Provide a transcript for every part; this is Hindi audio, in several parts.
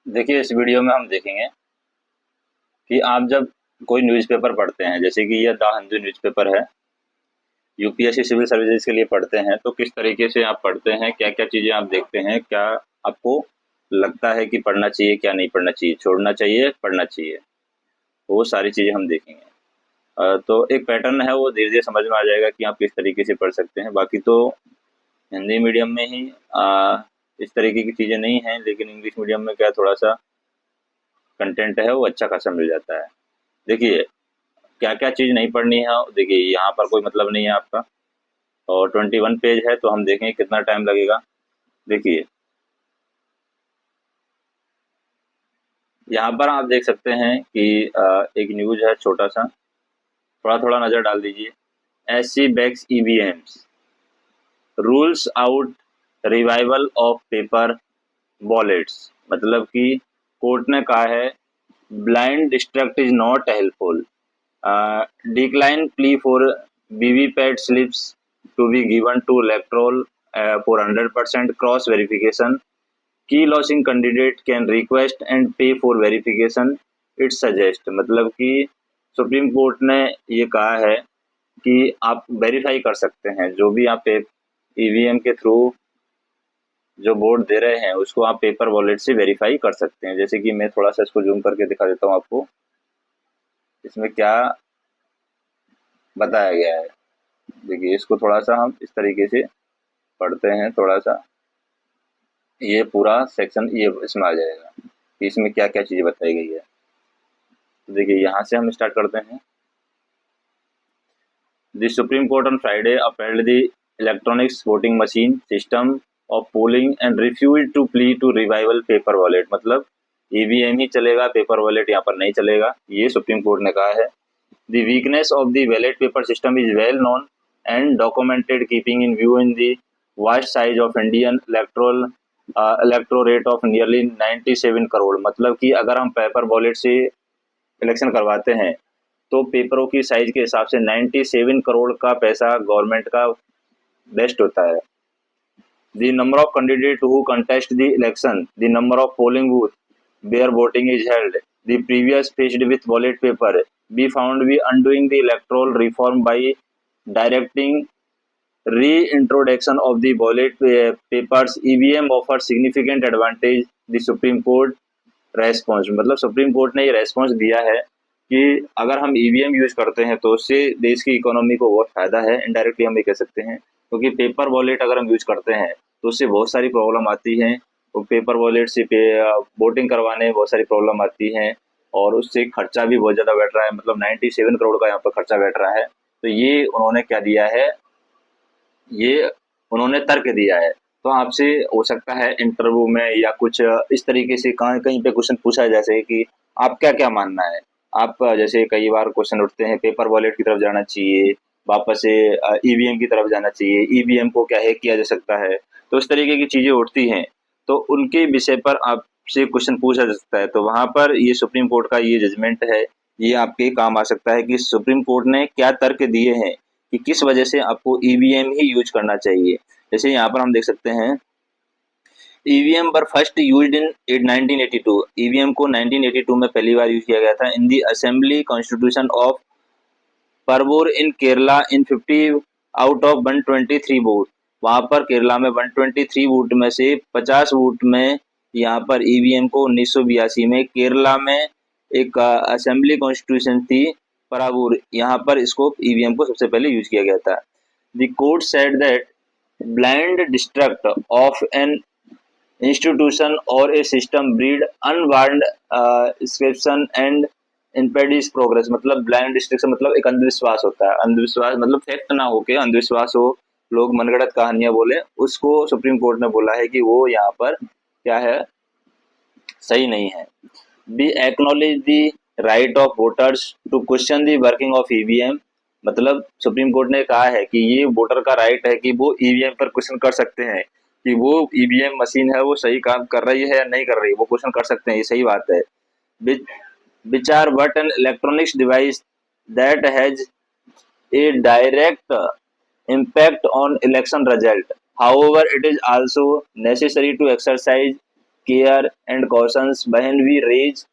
देखिए, इस वीडियो में हम देखेंगे कि आप जब कोई न्यूज़पेपर पढ़ते हैं, जैसे कि ये द हिंदू न्यूज़पेपर है, यूपीएससी सिविल सर्विसेज के लिए पढ़ते हैं, तो किस तरीके से आप पढ़ते हैं, क्या-क्या चीज़ें आप देखते हैं, क्या आपको लगता है कि पढ़ना चाहिए, क्या नहीं पढ़ना चाहिए, छोड़ना चाहिए, पढ़ना चाहिए, वो सारी चीज़ें हम देखेंगे। तो एक पैटर्न है, वो धीरे-धीरे समझ में आ जाएगा कि आप किस तरीके से पढ़ सकते हैं। बाकी तो हिंदी मीडियम में ही इस तरीके की चीज़ें नहीं हैं, लेकिन इंग्लिश मीडियम में क्या थोड़ा-सा कंटेंट है, वो अच्छा खासा मिल जाता है। देखिए, क्या-क्या चीज़ नहीं पढ़नी है, देखिए यहाँ पर कोई मतलब नहीं है आपका, और 21 पेज है, तो हम देखेंगे कितना टाइम लगेगा। देखिए, यहाँ पर आप देख सकते हैं कि एक न्यूज़ है छोटा-सा, थोड़ा-थोड़ा नज़र डाल दीजिए। SC backs EVMs, rules out revival of paper ballots, मतलब कि कोर्ट ने कहा है blind distrust is not helpful, decline plea for VVPAT slips to be given to electoral for 100% cross verification. Key losing candidate can request and pay for verification. It suggest, मतलब कि सुप्रीम कोर्ट ने ये कहा है कि आप वेरीफाई कर सकते हैं, जो भी आप ईवीएम के थ्रू जो वोट दे रहे हैं उसको आप पेपर वॉलेट से वेरीफाई कर सकते हैं। जैसे कि मैं थोड़ा सा इसको जूम करके दिखा देता हूँ आपको, इसमें क्या बताया गया है। देखिए, इसको थोड़ा सा हम इस तरीके से पढ़ते हैं, थोड़ा सा ये पूरा सेक्शन ये इसमें आ जाएगा कि इसमें क्या क्या चीज़ें बताई गई है। तो देखिए, यहाँ से हम स्टार्ट करते हैं। The supreme court on Friday upheld the electronics voting machine system of polling and refused to plea to revival paper wallet, मतलब ईवीएम ही चलेगा, पेपर वॉलेट यहाँ पर नहीं चलेगा, ये सुप्रीम कोर्ट ने कहा है। The weakness of the ballot paper system is well known and documented, keeping in view in the vast size of Indian electorate of nearly 97 crore, मतलब कि अगर हम पेपर वॉलेट से इलेक्शन करवाते हैं तो पेपरों की साइज के हिसाब से 97 करोड़ का पैसा गवर्नमेंट का बेस्ट होता है। The number of candidates who contest the election, the number of polling booths where voting is held, the previous faced with ballot paper, we found we undoing the electoral reform by directing reintroduction of the ballot papers. EVM offers significant advantage. The Supreme Court response, मतलब सुप्रीम कोर्ट ने ये रेस्पॉन्स दिया है कि अगर हम ईवीएम यूज करते हैं तो उससे देश की इकोनॉमी को बहुत फायदा है, इनडायरेक्टली हम ये कह सकते हैं, क्योंकि पेपर वॉलेट अगर हम यूज करते हैं तो उससे बहुत सारी प्रॉब्लम आती हैं। तो पेपर वॉलेट से वोटिंग करवाने में बहुत सारी प्रॉब्लम आती हैं और उससे खर्चा भी बहुत ज़्यादा बैठ रहा है, मतलब 97 करोड़ का यहाँ पर खर्चा बैठ रहा है। तो ये उन्होंने क्या दिया है, ये उन्होंने तर्क दिया है। तो आपसे हो सकता है इंटरव्यू में या कुछ इस तरीके से कहीं कहीं पे क्वेश्चन पूछा है, जैसे कि आप क्या क्या मानना है। आप जैसे कई बार क्वेश्चन उठते हैं पेपर वॉलेट की तरफ जाना चाहिए, वापस से ईवीएम की तरफ जाना चाहिए, ईवीएम को क्या हैक किया जा सकता है, तो इस तरीके की चीज़ें उठती हैं। तो उनके विषय पर आपसे क्वेश्चन पूछा जा सकता है, तो वहाँ पर ये सुप्रीम कोर्ट का ये जजमेंट है, ये आपके काम आ सकता है कि सुप्रीम कोर्ट ने क्या तर्क दिए हैं कि किस वजह से आपको ईवीएम ही यूज करना चाहिए। जैसे यहाँ पर हम देख सकते हैं, ईवीएम पर फर्स्ट यूज्ड इन 1982, ईवीएम को 1982 में पहली बार यूज किया गया था in the assembly constitution of Paravur in Kerala in 50 out of 123 vote. वहाँ पर केरला में 123 वोट में से 50 वोट में यहाँ पर ईवीएम को 1982 में केरला में एक असेंबली कॉन्स्टिट्यूशन थी परावूर, यहाँ पर इसको ईवीएम को सबसे पहले यूज किया गया था। The court said that blind distrust of an institution or a system breed unwarned inscription and impedis progress, मतलब ब्लाइंड डिस्ट्रक्शन मतलब एक अंधविश्वास होता है, अंधविश्वास मतलब फैक्ट ना हो के अंधविश्वास हो, लोग मनगढ़ंत कहानियां बोले, उसको सुप्रीम कोर्ट ने बोला है कि वो यहाँ पर क्या है, सही नहीं है। Be acknowledge the right of voters to question the working of EVM, मतलब सुप्रीम कोर्ट ने कहा है कि ये वोटर का राइट है कि वो ईवीएम पर क्वेश्चन कर सकते हैं कि वो ईवीएम मशीन है वो सही काम कर रही है या नहीं कर रही, वो क्वेश्चन कर सकते हैं, ये सही बात है। Which are but an electronics device that has a direct impact on election result. However, it is also necessary to exercise care and cautions when we raise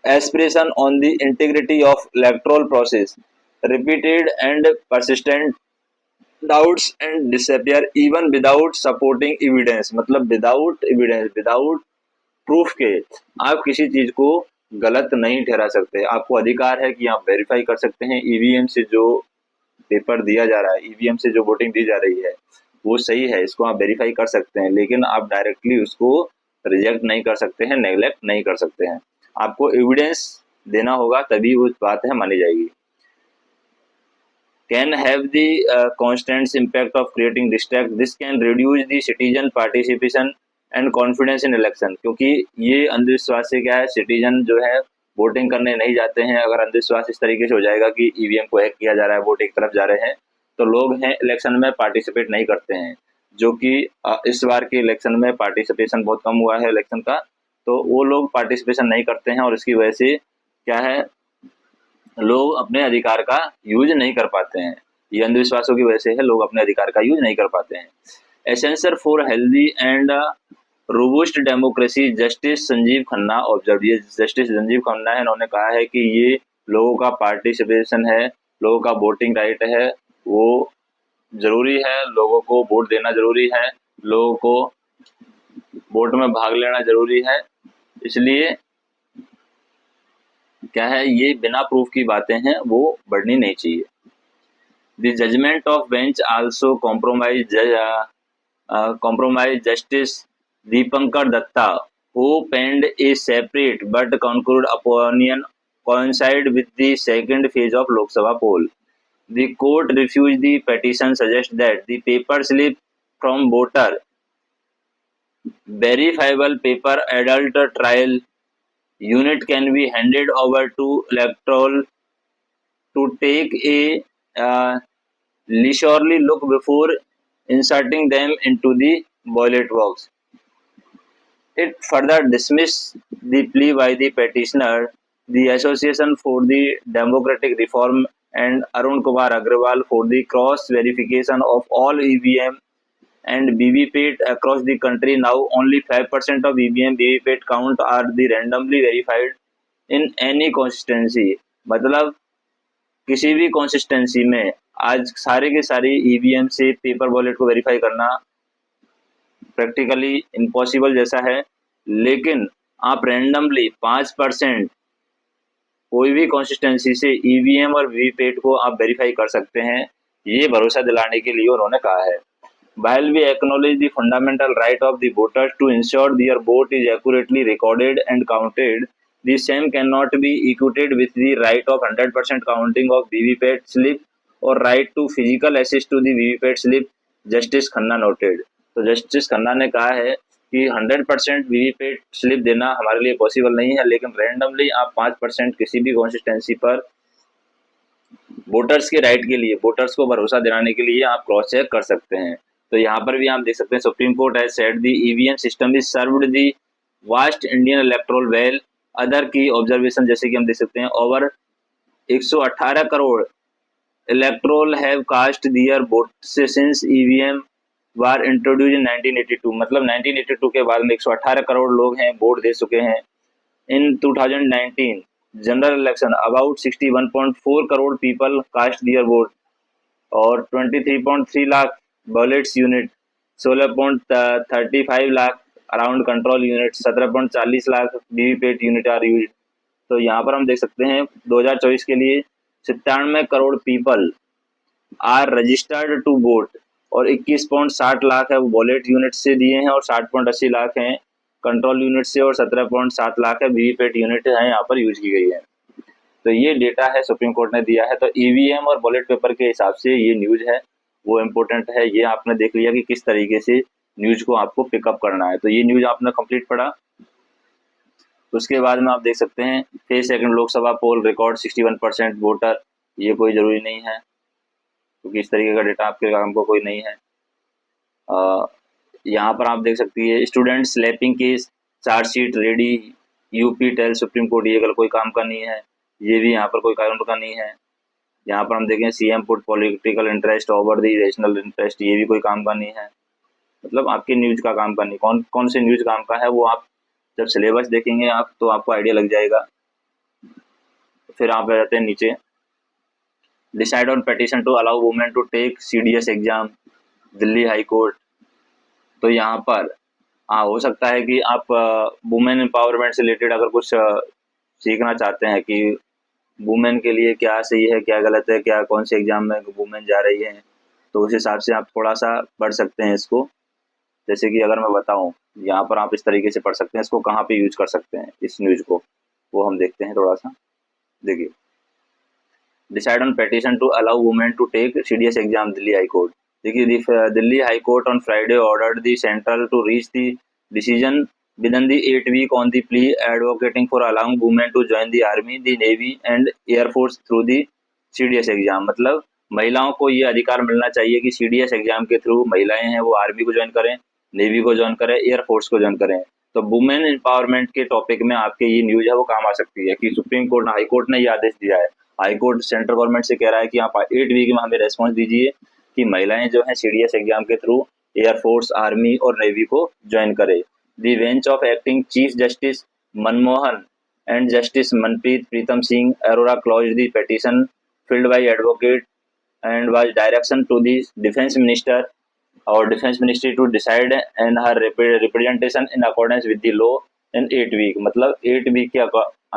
aspiration on the integrity of electoral process. Repeated and persistent doubts and disappear even without supporting evidence. मतलब विदाउट एविडेंस, विदाउट प्रूफ के आप किसी चीज को गलत नहीं ठहरा सकते। आपको अधिकार है कि आप वेरीफाई कर सकते हैं ईवीएम से जो पेपर दिया जा रहा है, ईवीएम से जो वोटिंग दी जा रही है वो सही है, इसको आप वेरीफाई कर सकते हैं, लेकिन आप डायरेक्टली उसको रिजेक्ट नहीं कर सकते हैं, नेग्लेक्ट नहीं कर सकते हैं। आपको एविडेंस देना होगा तभी वो बात है मानी जाएगी। Can have the constant impact of creating distract, this can reduce the citizen participation and confidence in election. क्योंकि ये अंधविश्वास से क्या है, सिटीजन जो है वोटिंग करने नहीं जाते हैं। अगर अंधविश्वास इस तरीके से हो जाएगा कि ईवीएम को हैक किया जा रहा है, वोट एक तरफ जा रहे हैं, तो लोग हैं इलेक्शन में पार्टिसिपेट नहीं करते हैं। जो कि इस बार के इलेक्शन में पार्टिसिपेशन बहुत कम हुआ है इलेक्शन का, तो वो लोग पार्टिसिपेशन नहीं करते हैं और इसकी वजह से क्या है, लोग अपने अधिकार का यूज नहीं कर पाते हैं। ये अंधविश्वासों की वजह से है, लोग अपने अधिकार का यूज नहीं कर पाते हैं। Essential for healthy and robust democracy, justice Sanjeev Khanna observe. ये जस्टिस संजीव खन्ना है, इन्होंने कहा है कि ये लोगों का पार्टिसिपेशन है, लोगों का वोटिंग राइट है, वो जरूरी है, लोगों को वोट देना जरूरी है, लोगों को वोट में भाग लेना जरूरी है। इसलिए क्या है, ये बिना प्रूफ की बातें हैं वो बढ़नी नहीं चाहिए। The judgement of bench also compromise Justice Deepankar Datta, who penned a separate but concurred opinion coincide with the second phase of Lok Sabha poll. The court refused the petition, suggest that the paper slip from voter verifiable paper adult trial unit can be handed over to electoral to take a leisurely look before inserting them into the ballot box. It further dismissed the plea by the petitioner, the Association for the Democratic Reform, and Arun Kumar Agrawal for the cross verification of all EVM and VVPAT across the country. Now only 5% of EVM VVPAT count are the randomly verified in any constituency. मतलब किसी भी कॉन्सिस्टेंसी में आज सारे के सारे ईवीएम से पेपर वॉलेट को वेरीफाई करना प्रैक्टिकली इम्पॉसिबल जैसा है, लेकिन आप रैंडमली 5% कोई भी कॉन्सिस्टेंसी से ईवीएम और वीवीपैट को आप वेरीफाई कर सकते हैं। ये भरोसा दिलाने के लिए उन्होंने कहा है। While we acknowledge the fundamental right of the voters to ensure their vote is accurately recorded and counted, the same cannot be equated with the right of 100% counting of VVPAT slip or right to physical access to the VVPAT slip, Justice Khanna noted. तो जस्टिस खन्ना ने कहा है कि 100% वीवीपैट स्लिप देना हमारे लिए पॉसिबल नहीं है, लेकिन रैंडमली आप 5% किसी भी कॉन्सिस्टेंसी पर वोटर्स के राइट के लिए, वोटर्स को भरोसा दिलाने के लिए आप क्रॉस चेक कर सकते हैं। तो यहाँ पर भी आप देख सकते हैं, supreme court has said the EVM system is served the vast Indian electoral well. Other key observation जैसे कि हम देख सकते हैं, over 118 crore electoral have cast their vote since EVM were introduced in 1982। मतलब 1982 के बाद में 118 करोड़ लोग हैं वोट दे चुके हैं। In 2019 general election about 61.4 crore people cast their vote और 23.3 lakh ballots unit, 16.35 lakh around control unit, 17.40 lakh VVPAT unit are use. तो यहाँ पर हम देख सकते हैं 2024 के लिए 97 crore people are registered to vote और 21.60 लाख है वो वॉलेट यूनिट से दिए हैं और 60.80 लाख हैं कंट्रोल यूनिट से और 17.7 लाख है वीवीपैट यूनिट है यहाँ पर यूज की गई है। तो ये डेटा है सुप्रीम कोर्ट ने दिया है। तो ईवीएम और वॉलेट पेपर के हिसाब से ये न्यूज है वो इम्पोर्टेंट है। ये आपने देख लिया कि किस तरीके से न्यूज को आपको पिकअप करना है। तो ये न्यूज आपने कंप्लीट पढ़ा। उसके बाद में आप देख सकते हैं फेज सेकंड लोकसभा पोल रिकॉर्ड 61% वोटर। ये कोई ज़रूरी नहीं है क्योंकि इस तरीके का डेटा आपके काम को कोई नहीं है। यहाँ पर आप देख सकती है student slapping case chargesheet ready, UP tell supreme court, ये अगर कोई काम का नहीं है, ये भी यहाँ पर कोई कारण का नहीं है। यहाँ पर हम देखें CM put political interest over the rational interest, ये भी कोई काम का नहीं है। मतलब आपके न्यूज का काम का नहीं, कौन कौन से न्यूज काम का है वो आप जब सिलेबस देखेंगे आप तो आपको आइडिया लग जाएगा। फिर आप आ जाते हैं नीचे, decide on petition to allow women to take CDS exam, Delhi high court. तो यहाँ पर हाँ हो सकता है कि आप वुमेन एम्पावरमेंट से रिलेटेड अगर कुछ सीखना चाहते हैं कि वुमेन के लिए क्या सही है क्या गलत है, क्या कौन से एग्जाम में वुमेन जा रही है, तो उस हिसाब से आप थोड़ा सा पढ़ सकते हैं इसको। जैसे कि अगर मैं बताऊं, यहाँ पर आप इस तरीके से पढ़ सकते हैं, इसको कहाँ पे यूज कर सकते हैं इस न्यूज को, वो हम देखते हैं थोड़ा सा। देखिए, decide on petition to allow women to take CDS exam, Delhi high court. देखिए, Delhi high court on Friday ordered the central to reach the decision within the 8 week on the plea advocating for allowing women to join the army, the navy and air force through the CDS exam. मतलब महिलाओं को ये अधिकार मिलना चाहिए कि CDS एग्जाम के थ्रू महिलाएं हैं वो आर्मी को ज्वाइन करें, नेवी को ज्वाइन करें, एयरफोर्स को ज्वाइन करें। तो वुमेन एम्पावरमेंट के टॉपिक में आपके ये न्यूज है वो काम आ सकती है कि सुप्रीम कोर्ट हाई कोर्ट ने ये आदेश दिया है, हाई कोर्ट सेंट्रल गवर्नमेंट से कह रहा है कि आप 8 वीक में हमें रेस्पॉन्स दीजिए कि महिलाएं जो हैं CDS एग्जाम के थ्रू एयरफोर्स, आर्मी और नेवी को ज्वाइन करें। The bench of acting Chief Justice Manmohan and Justice Manpreet Pritam Singh Arora closed the petition filed by advocate and was direction to the Defence Minister or Defence Ministry to decide and her representation in accordance with the law in 8 week। मतलब 8 वीक के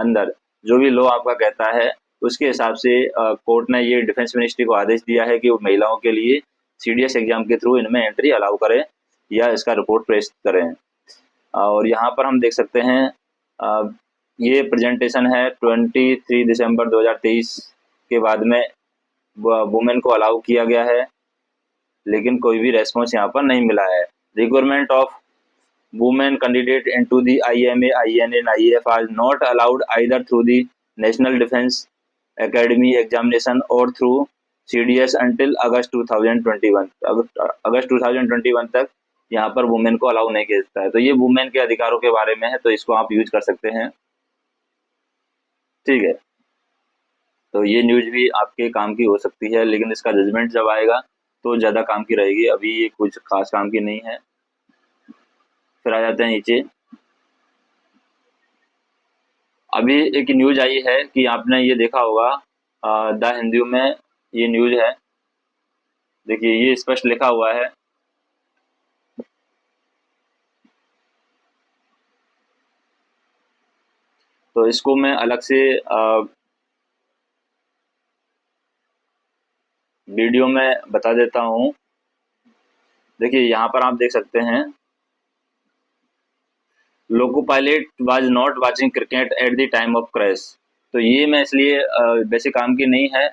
अंदर जो भी लॉ आपका कहता है उसके हिसाब से कोर्ट ने ये डिफेंस मिनिस्ट्री को आदेश दिया है कि वो महिलाओं के लिए CDS एग्जाम के थ्रू इनमें एंट्री अलाउ करें या इसका रिपोर्ट पेश करें। और यहाँ पर हम देख सकते हैं ये प्रेजेंटेशन है 23 दिसंबर 2023 के बाद में वुमेन को अलाउ किया गया है, लेकिन कोई भी रेस्पॉन्स यहाँ पर नहीं मिला है। Requirement of women candidate into the IMA, INA and IAF are not allowed either through the national defence academy examination और थ्रू CDS अंटिल अगस्त 2021। अगस्त 2021 तक यहाँ पर वुमेन को अलाउ नहीं किया जाता है। तो ये वुमेन के अधिकारों के बारे में है, तो इसको आप यूज कर सकते हैं। ठीक है, तो ये न्यूज भी आपके काम की हो सकती है, लेकिन इसका जजमेंट जब आएगा तो ज़्यादा काम की रहेगी, अभी ये कुछ खास काम की नहीं है। फिर आ जाते हैं नीचे, अभी एक न्यूज आई है कि आपने ये देखा होगा द हिंदू में ये न्यूज है। देखिए, ये स्पष्ट लिखा हुआ है, तो इसको मैं अलग से वीडियो में बता देता हूँ। देखिए, यहाँ पर आप देख सकते हैं, loco pilot was not watching cricket at the time of crash. तो ये मैं इसलिए वैसे काम की नहीं है,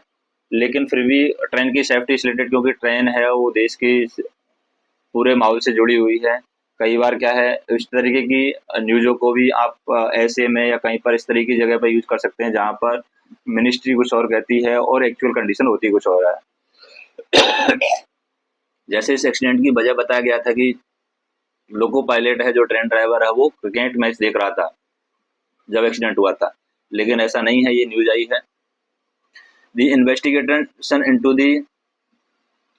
लेकिन फिर भी ट्रेन की सेफ्टी से रिलेटेड, क्योंकि ट्रेन है वो देश की पूरे माहौल से जुड़ी हुई है। कई बार क्या है, इस तरीके की न्यूज़ों को भी आप ऐसे में या कहीं पर इस तरीके की जगह पर यूज कर सकते हैं जहाँ पर मिनिस्ट्री कुछ और कहती है और एक्चुअल कंडीशन होती कुछ और है। जैसे इस एक्सीडेंट की वजह बताया गया था कि लोको पायलट है जो ट्रेन ड्राइवर है वो क्रिकेट मैच देख रहा था जब एक्सीडेंट हुआ था, लेकिन ऐसा नहीं है, ये न्यूज आई है। The investigation into the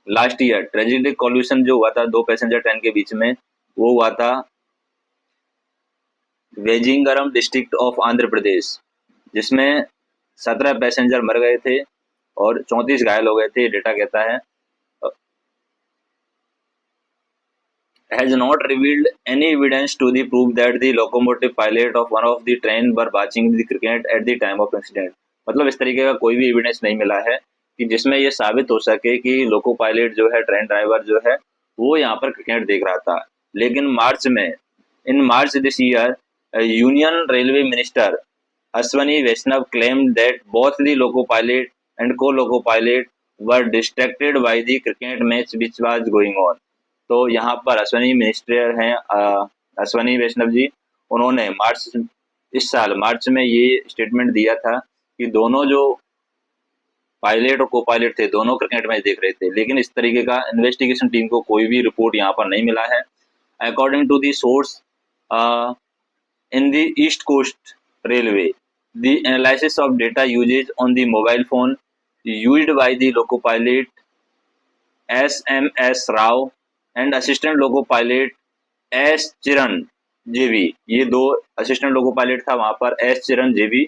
last year tragic collision जो हुआ था दो पैसेंजर ट्रेन के बीच में, वो हुआ था वेजिंगरम डिस्ट्रिक्ट ऑफ आंध्र प्रदेश, जिसमें 17 पैसेंजर मर गए थे और 34 घायल हो गए थे, डेटा कहता है। has not revealed any evidence to the prove that the locomotive pilot of one of the train were watching the cricket at the time of accident। मतलब इस तरीके का कोई भी एविडेंस नहीं मिला है कि जिसमें ये साबित हो सके कि लोको पायलट जो है, ट्रेन ड्राइवर जो है, वो यहाँ पर क्रिकेट देख रहा था। लेकिन in March this year union railway minister Ashwini Vaishnaw claimed that both the loco pilot and co-loco pilot were distracted by the cricket match which was going on। तो यहाँ पर अश्वनी मिनिस्टर हैं अश्वनी वैष्णव जी, उन्होंने इस साल मार्च में ये स्टेटमेंट दिया था कि दोनों जो पायलट और को पायलट थे दोनों क्रिकेट मैच देख रहे थे, लेकिन इस तरीके का इन्वेस्टिगेशन टीम को कोई भी रिपोर्ट यहाँ पर नहीं मिला है। According to the source in the East Coast Railway, the analysis of data usage on the mobile phone used by the loco pilot SMS Rao and assistant loco pilot S Chiranjeevi, ये 2 असिस्टेंट लोको पायलट था वहाँ पर एस चिरन जेवी,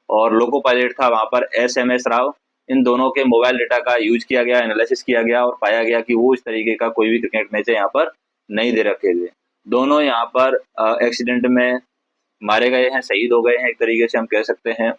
और लोको पायलट था वहाँ पर SMS राव। इन दोनों के मोबाइल डेटा का यूज किया गया, एनालिसिस किया गया और पाया गया कि वो इस तरीके का कोई भी क्रिकेट मैच यहाँ पर नहीं दे रखे थे। दोनों यहाँ पर एक्सीडेंट में मारे गए हैं, शहीद हो गए हैं एक तरीके से हम कह सकते हैं।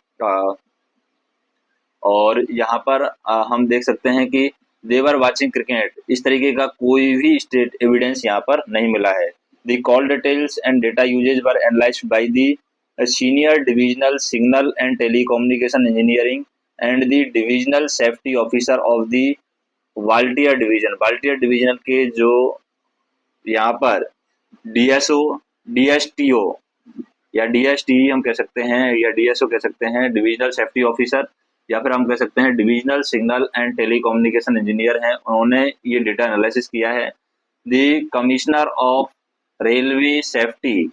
और यहाँ पर हम देख सकते हैं कि देवर वाचिंग क्रिकेट, इस तरीके का कोई भी स्टेट एविडेंस यहाँ पर नहीं मिला है। The call details and data usage were analysed by the senior divisional signal and telecommunication engineering and the divisional safety officer of the Waltair division. Waltair division के जो यहाँ पर DSO, DSTO या DST हम कह सकते हैं या DSO कह सकते हैं, डिविजनल सेफ्टी ऑफिसर, या फिर हम कह सकते हैं divisional signal and telecommunication engineer हैं, उन्होंने ये डेटा एनालिसिस किया है। The commissioner of railway safety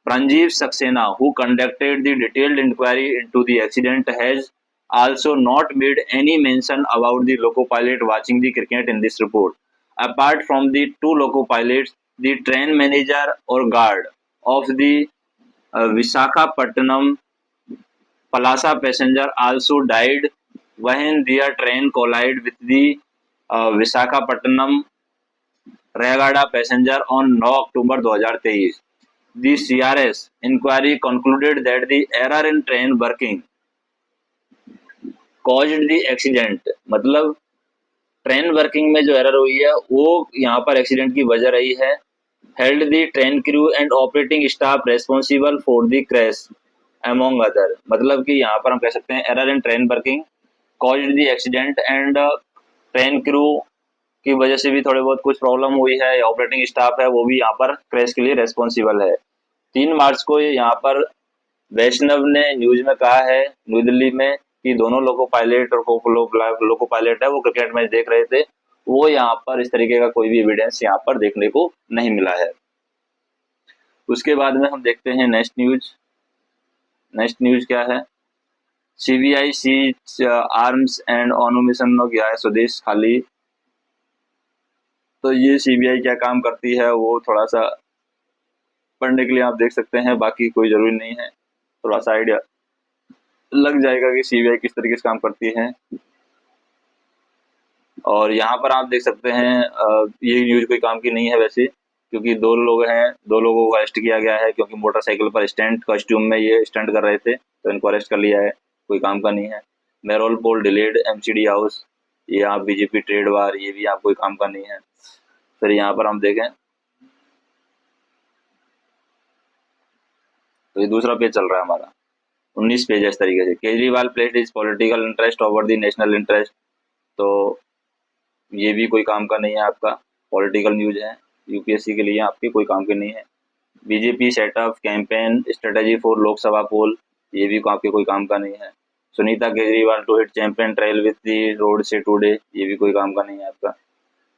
Pranjeev Saxena, who conducted the detailed inquiry into the accident, has also not made any mention about the loco pilot watching the cricket in this report. Apart from the 2 loco pilots, the train manager or guard of the Visakhapatnam Palasa passenger also died when their train collided with the Visakhapatnam Rayagada passenger on 9 October 2023. The CRS inquiry concluded that the error in train working caused the accident, मतलब ट्रेन वर्किंग में जो एरर हुई है वो यहाँ पर एक्सीडेंट की वजह रही है। Held the train crew and operating staff responsible for the crash among other, मतलब कि यहाँ पर हम कह सकते हैं error in train working caused the accident and train crew की वजह से भी थोड़े बहुत कुछ प्रॉब्लम हुई है, ऑपरेटिंग स्टाफ है वो भी यहाँ पर क्रैश के लिए रेस्पॉन्सिबल है। 3 मार्च को यहाँ पर वैष्णव ने न्यूज में कहा है न्यू दिल्ली में कि दोनों लोको पायलट और लोको पायलट है वो क्रिकेट मैच देख रहे थे, वो यहाँ पर इस तरीके का कोई भी एविडेंस यहाँ पर देखने को नहीं मिला है। उसके बाद में हम देखते हैं नेक्स्ट न्यूज क्या है। CBI सीज आर्म्स एंड ऑनोमिशन गया है स्वदेश खाली। तो ये CBI क्या काम करती है वो थोड़ा सा पढ़ने के लिए आप देख सकते हैं, बाकी कोई जरूरी नहीं है, थोड़ा सा आइडिया लग जाएगा कि CBI किस तरीके से काम करती है। और यहाँ पर आप देख सकते हैं ये न्यूज कोई काम की नहीं है वैसे, क्योंकि 2 लोग हैं, 2 लोगों को अरेस्ट किया गया है क्योंकि मोटरसाइकिल पर स्टंट कॉस्ट्यूम में ये स्टंट कर रहे थे, तो इनको अरेस्ट कर लिया है, कोई काम का नहीं है। मेरोल पोल डिलेड MCD हाउस, ये आप BJP ट्रेड वार, ये भी आप कोई काम का नहीं है। फिर यहाँ पर हम देखें तो ये दूसरा पेज चल रहा है हमारा, 19 पेज है इस तरीके से। Kejriwal placed his political interest over the national interest, तो ये भी कोई काम का नहीं है आपका, पॉलिटिकल न्यूज है, UPSC के लिए आपके कोई काम के नहीं है। BJP setup campaign strategy for Lok Sabha poll, ये भी आपके कोई काम का नहीं है। Sunita Kejriwal to hit campaign trail with the road show today, ये भी कोई काम का नहीं है आपका।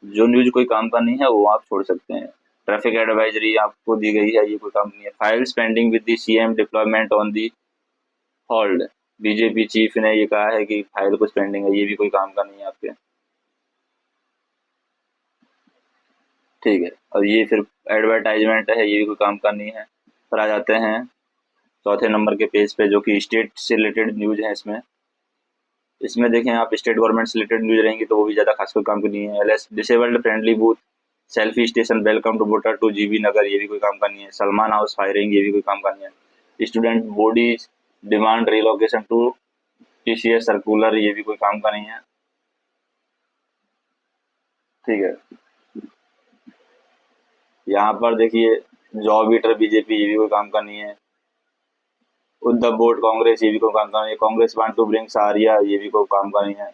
जो न्यूज कोई काम का नहीं है वो आप छोड़ सकते हैं। ट्रैफिक एडवाइजरी आपको दी गई है, ये कोई काम नहीं है। Files pending with the CM deployment on the hold, BJP chief ने ये कहा है कि फाइल कुछ पेंडिंग है, ये भी कोई काम का नहीं है आपके, ठीक है। और ये फिर एडवर्टाइजमेंट है, ये भी कोई काम का नहीं है। फिर आ जाते हैं चौथे नंबर के पेज पे जो कि स्टेट से रिलेटेड न्यूज है। इसमें देखें आप, स्टेट गवर्नमेंट से रिलेटेड न्यूज रहेंगी तो वो भी ज़्यादा खास कोई काम की नहीं है। LS disabled friendly booth selfie station welcome to voter to GB Nagar, ये भी कोई काम का नहीं है। सलमान हाउस फायरिंग, ये भी कोई काम का नहीं है। Student bodies demand relocation to TCS circular, ये भी कोई काम का नहीं है, ठीक है। यहाँ पर देखिए जॉब ईटर BJP, ये भी कोई काम का नहीं है। उद्धव बोर्ड कांग्रेस, ये भी कोई काम का नहीं है। Congress want to bring Saharia, ये भी कोई काम का नहीं है।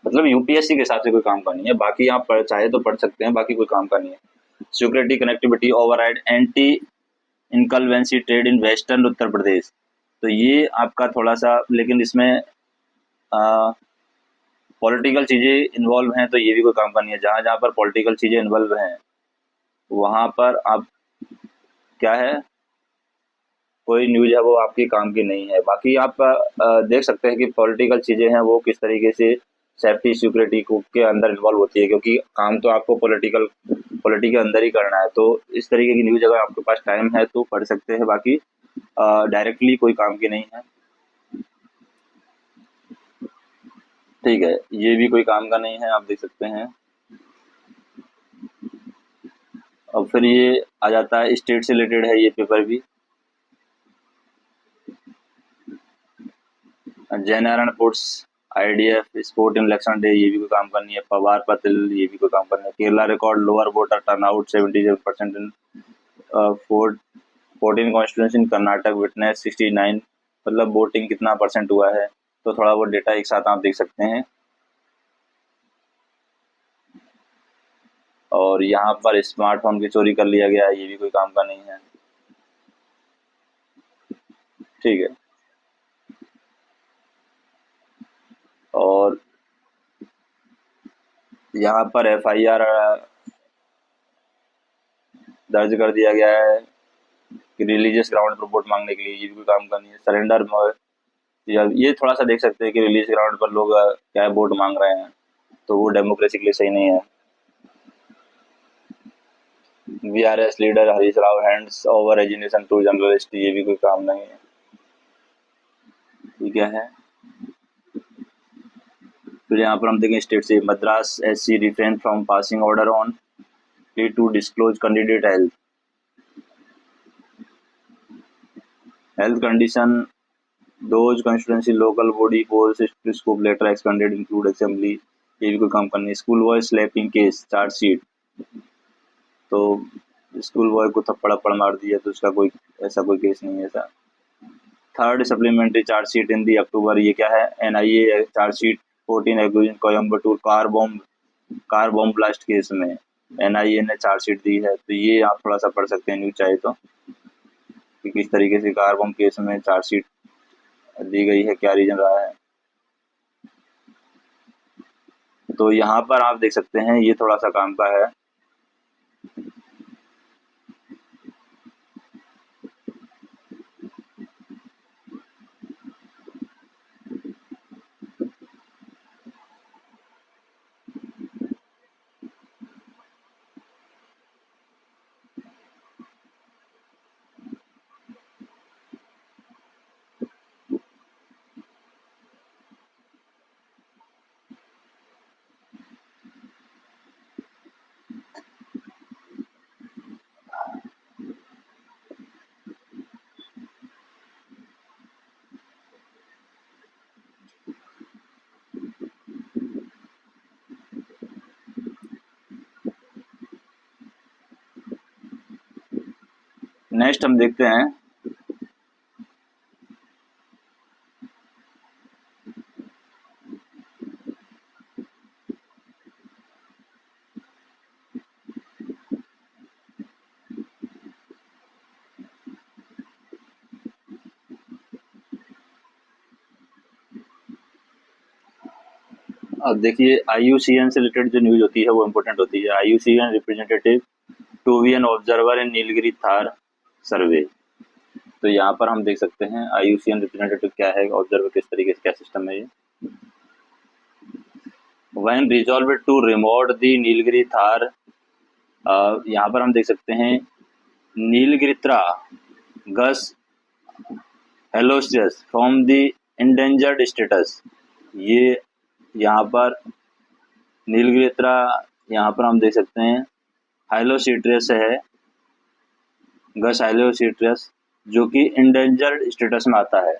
मतलब UPSC के हिसाब से कोई काम का नहीं है, बाकी आप चाहे तो पढ़ सकते हैं, बाकी कोई काम का नहीं है। Security connectivity override anti incumbency trend in western Uttar Pradesh, तो ये आपका थोड़ा सा, लेकिन इसमें पॉलिटिकल चीज़ें इन्वॉल्व हैं तो ये भी कोई काम का नहीं है। जहाँ जहाँ पर पॉलिटिकल चीज़ें इन्वॉल्व हैं वहाँ पर आप क्या है, कोई न्यूज़ है वो आपके काम की नहीं है। बाकी आप देख सकते हैं कि पॉलिटिकल चीज़ें हैं वो किस तरीके से सेफ्टी सिक्योरिटी को के अंदर इन्वॉल्व होती है, क्योंकि काम तो आपको पॉलिटी के अंदर ही करना है। तो इस तरीके की न्यूज़ अगर आपके पास टाइम है तो पढ़ सकते हैं, बाकी डायरेक्टली कोई काम की नहीं है। ठीक है, ये भी कोई काम का नहीं है, आप देख सकते हैं। और फिर ये आ जाता है स्टेट से रिलेटेड है ये पेपर भी। जय Narayan ports, IDF, sport in election day, ये भी कोई काम करनी है। पवार पतिल, ये भी कोई काम करनी है। Kerala record lower voter turnout 77% इन 14 कॉन्स्टिट्यूंसी इन कर्नाटक विटनेस 69, मतलब वोटिंग कितना परसेंट हुआ है। तो थोड़ा वो डेटा एक साथ आप देख सकते हैं। और यहाँ पर स्मार्टफोन की चोरी कर लिया गया है, ये भी कोई काम का नहीं है। ठीक है, और यहाँ पर एफआईआर दर्ज कर दिया गया है कि रिलीजियस ग्राउंड पर वोट मांगने के लिए, ये भी कोई काम का नहीं है। सरेंडर, ये थोड़ा सा देख सकते हैं कि रिलीजियस ग्राउंड पर लोग क्या है वोट मांग रहे हैं, तो वो डेमोक्रेसी के लिए सही नहीं है। BRS leader Harish Rao hands over resignation to journalist, ये भी कोई काम नहीं है। ये क्या है, फिर यहाँ पर हम देखें स्टेट से Madras SC refrain from passing order on a to disclose candidate health condition, those constituency local body polls scope letter expanded include assembly, ये भी कोई काम करनी है। School boy slapping case chargesheet, तो स्कूल बॉय को थप्पड़ अप्पड़ मार दिया तो उसका कोई ऐसा कोई केस नहीं है ऐसा। थर्ड सप्लीमेंट्री चार्जशीट इन दी अक्टूबर, ये क्या है, NIA chargesheet 14 acquisition Coimbatore car bomb blast case में एनआईए ने चार्जशीट दी है। तो ये आप थोड़ा सा पढ़ सकते हैं न्यूज चाहे तो, कि किस तरीके से कार बॉम्ब केस में चार्जशीट दी गई है, क्या रीजन रहा है। तो यहाँ पर आप देख सकते हैं ये थोड़ा सा काम का है। नेक्स्ट हम देखते हैं अब देखिए आईयूसीएन से रिलेटेड जो न्यूज होती है वो इम्पोर्टेंट होती है। IUCN representative to be an observer in Nilgiri tahr survey, तो यहाँ पर हम देख सकते हैं आईयूसीएन रिप्रेजेंटेटिव क्या है, ऑब्जर्वर किस तरीके से क्या सिस्टम है ये। व्हेन रिजॉल्व टू रिमोट दी नीलगिरी थार, यहाँ पर हम देख सकते हैं नीलगिरित्रा गस हेलोसियस फ्रॉम द इंडेंजर्ड स्टेटस, ये यहाँ पर नीलगिरित्रा, यहाँ पर हम देख सकते हैं हाइलोसीट्रस है, गस हाइलोसीट्रस, जो कि इंडेंजर्ड स्टेटस में आता है।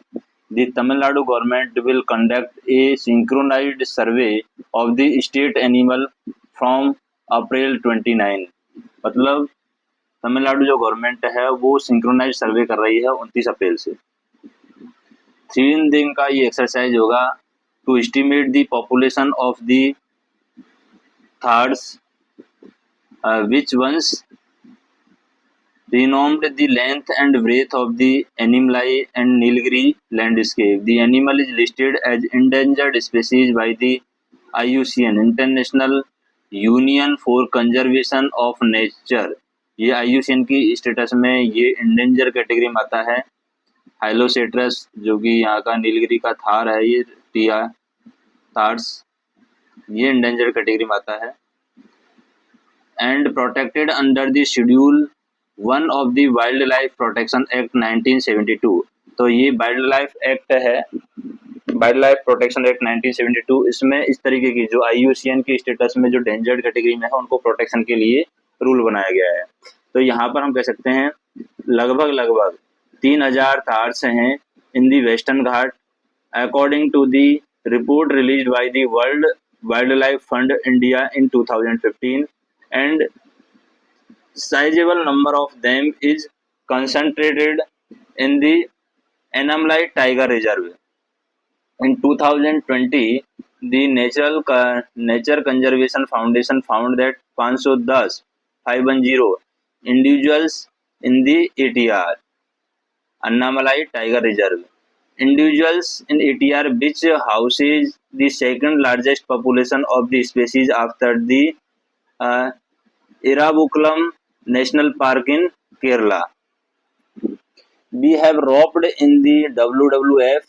The Tamil Nadu government will conduct a synchronized survey of the state animal from April 29, मतलब तमिलनाडु जो गवर्नमेंट है वो सिंक्रोनाइज सर्वे कर रही है 29 अप्रैल से। 3 दिन का ये एक्सरसाइज होगा to estimate the population of the tahrs which once renowned the length and breadth of the animali and Nilgiri landscape. The animal is listed as endangered species by the IUCN International Union for Conservation of Nature. ये IUCN की स्टेटस में ये इंडेंजर कैटेगरी में आता है। हाइलोसेट्रस जो कि यहाँ का नीलगिरी का थार है, ये टिया थार्स, ये इंडेंजर्ड कैटेगरी में आता है। And protected under the schedule 1 of the wild life protection act 1972। तो ये वाइल्ड लाइफ एक्ट है, वाइल्ड लाइफ प्रोटेक्शन एक्ट 1972। इसमें इस तरीके की जो IUCN के स्टेटस में जो डेंजर्ड कैटेगरी में है उनको प्रोटेक्शन के लिए रूल बनाया गया है। तो यहाँ पर हम कह सकते हैं लगभग 3000 थार्स हैं इन दी वेस्टर्न घाट, according to the report released by the World Wildlife Fund India in 2015, and sizable number of them is concentrated in the Anamlai Tiger Reserve. In 2020, the Nature Conservation Foundation found that 510 individuals in the ATR Annamalai Tiger Reserve. Individuals in ATR, which houses the second largest population of the species after the Eravukulam National Park in Kerala. We have roped in the WWF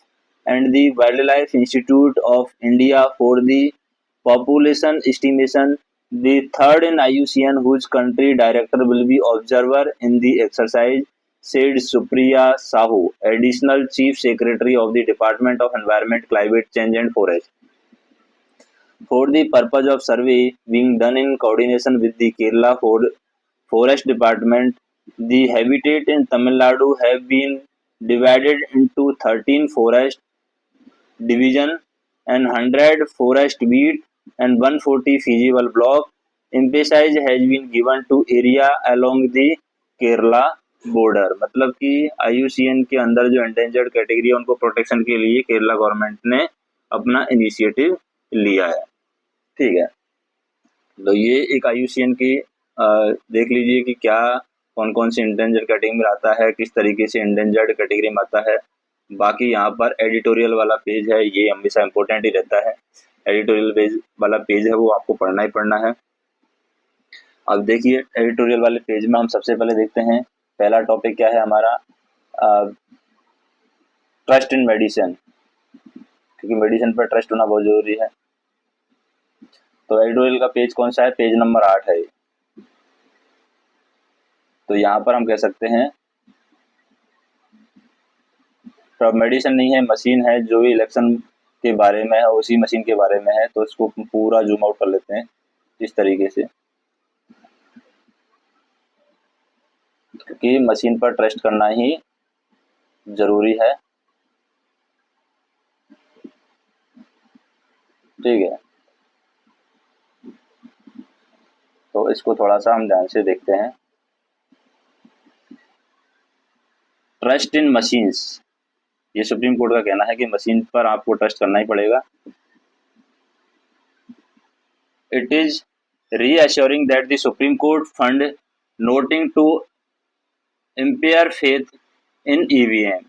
and the Wildlife Institute of India for the population estimation. The third in IUCN, whose country director will be observer in the exercise, said Supriya Sahu, Additional Chief Secretary of the Department of Environment, Climate Change and Forest. For the purpose of survey being done in coordination with the Kerala Forest Department, the habitat in Tamil Nadu have been divided into 13 forest division and 100 forest beat and 140 feasible block. Emphasis has been given to area along the Kerala border. मतलब कि IUCN के अंदर जो एंडेंजर्ड कैटेगरी है उनको प्रोटेक्शन के लिए केरला गवर्नमेंट ने अपना इनिशिएटिव लिया है। ठीक है, तो ये एक IUCN की देख लीजिए कि क्या कौन कौन सी इंडेंजर्ड कैटेगरी में आता है, किस तरीके से इंडेंजर्ड कैटेगरी में आता है। बाकी यहाँ पर एडिटोरियल वाला पेज है, ये हमेशा इम्पोर्टेंट ही रहता है। एडिटोरियल पेज वाला पेज है वो आपको पढ़ना ही पढ़ना है। अब देखिए एडिटोरियल वाले पेज में हम सबसे पहले देखते हैं पहला टॉपिक क्या है हमारा, ट्रस्ट इन मेडिसिन, क्योंकि मेडिसिन पर ट्रस्ट होना बहुत जरूरी है। तो एडिटोरियल का पेज कौन सा है, पेज नंबर 8 है। तो यहाँ पर हम कह सकते हैं मेडिसिन नहीं है, मशीन है, जो भी इलेक्शन के बारे में है उसी मशीन के बारे में है। तो इसको पूरा जूम आउट कर लेते हैं इस तरीके से, क्योंकि मशीन पर ट्रस्ट करना ही जरूरी है। ठीक है, तो इसको थोड़ा सा हम ध्यान से देखते हैं। ट्रस्ट इन मशीन्स, ये सुप्रीम कोर्ट का कहना है कि मशीन पर आपको ट्रस्ट करना ही पड़ेगा। It is reassuring that the supreme court found nothing to impair faith in EVM.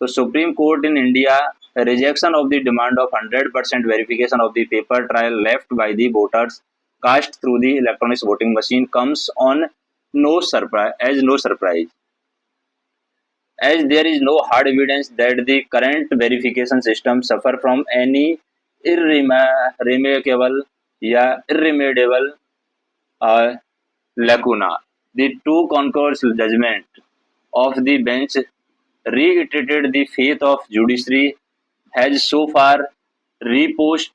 तो supreme court in India rejection of the demand of 100% verification of the paper trail left by the voters cast through the electronic voting machine comes on no surprise, as there is no hard evidence that the current verification system suffer from any irremediable lacuna. The two concurrent judgment of the bench reiterated the faith of judiciary has so far reposed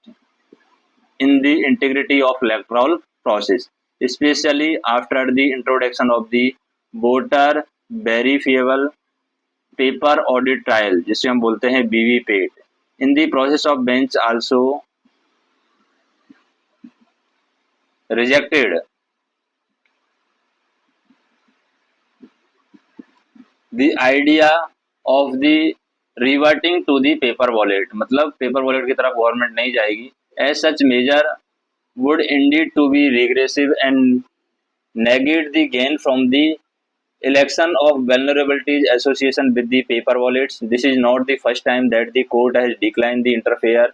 in the integrity of electoral process, especially after the introduction of the voter verifiable paper audit trial, जिसे हम बोलते हैं VVPAT. In the process of bench also rejected the idea of the reverting to the paper wallet, मतलब पेपर वॉलेट की तरफ गवर्नमेंट नहीं जाएगी। As such measure would indeed to be regressive and negate the gain from the election of vulnerabilities association with the paper wallets. This is not the first time that the court has declined the interfere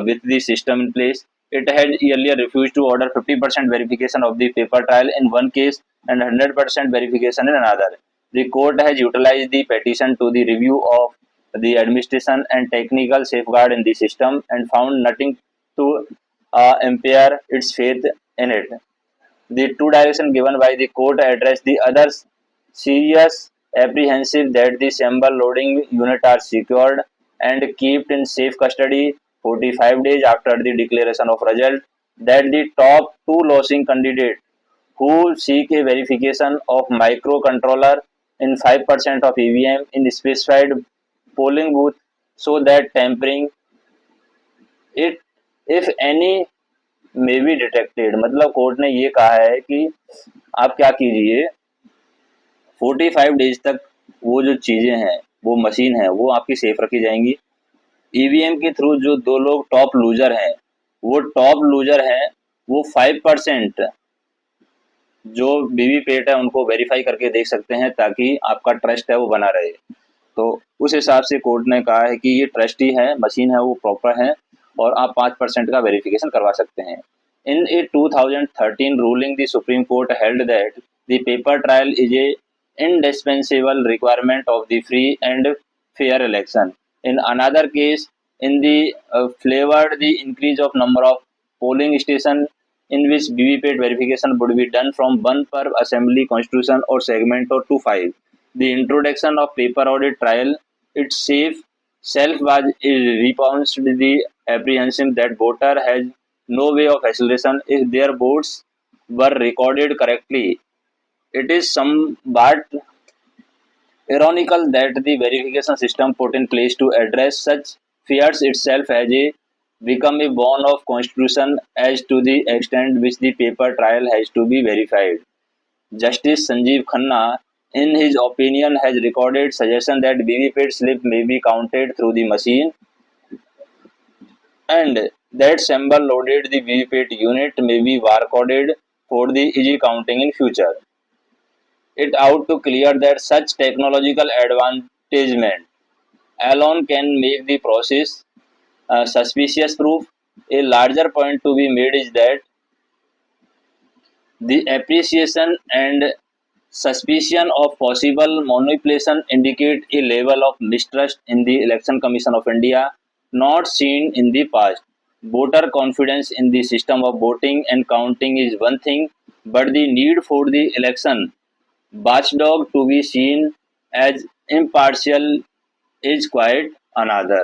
with the system in place. It had earlier refused to order 50% verification of the paper trail in one case and 100% verification in another. The court has utilized the petition to the review of the administration and technical safeguard in the system and found nothing to impair its faith in it. The two directions given by the court address the other serious apprehensive that the sample loading unit are secured and kept in safe custody 45 days after the declaration of result, that the top two losing candidates who seek a verification of microcontroller in 5% of EVM in specified polling booth so that tampering it if any may be detected. मतलब कोर्ट ने ये कहा है कि आप क्या कीजिए 45 डेज तक वो जो चीज़ें हैं वो मशीन है वो आपकी सेफ रखी जाएंगी। ईवीएम के थ्रू जो दो लोग टॉप लूजर हैं वो टॉप लूजर हैं वो 5% जो वीवीपैट है उनको वेरीफाई करके देख सकते हैं ताकि आपका ट्रस्ट है वो बना रहे। तो उस हिसाब से कोर्ट ने कहा है कि ये ट्रस्टी है, मशीन है वो प्रॉपर है और आप 5% का वेरिफिकेशन करवा सकते हैं। इन ए 2013 ruling the supreme court held that the paper trial is a indispensable requirement of the free and fair election. In another case, in the flavored the increase of number of polling station in which VVPAT verification would be done from 1 per assembly constitution or segment or to 5. The introduction of paper audit trial itself was repounced the apprehension that voter has no way of acceleration if their votes were recorded correctly. It is somewhat ironical that the verification system put in place to address such fears itself has become a bone of constitution as to the extent which the paper trial has to be verified. Justice Sanjeev Khanna, in his opinion, has recorded suggestion that VVPAT slip may be counted through the machine and that symbol loaded the VVPAT unit may be barcoded for the easy counting in future. It out to clear that such technological advancement alone can make the process suspicious proof. A larger point to be made is that the appreciation and suspicion of possible manipulation indicate a level of mistrust in the Election Commission of India not seen in the past. Voter confidence in the system of voting and counting is one thing, but the need for the election watchdog to be seen as impartial is quite another.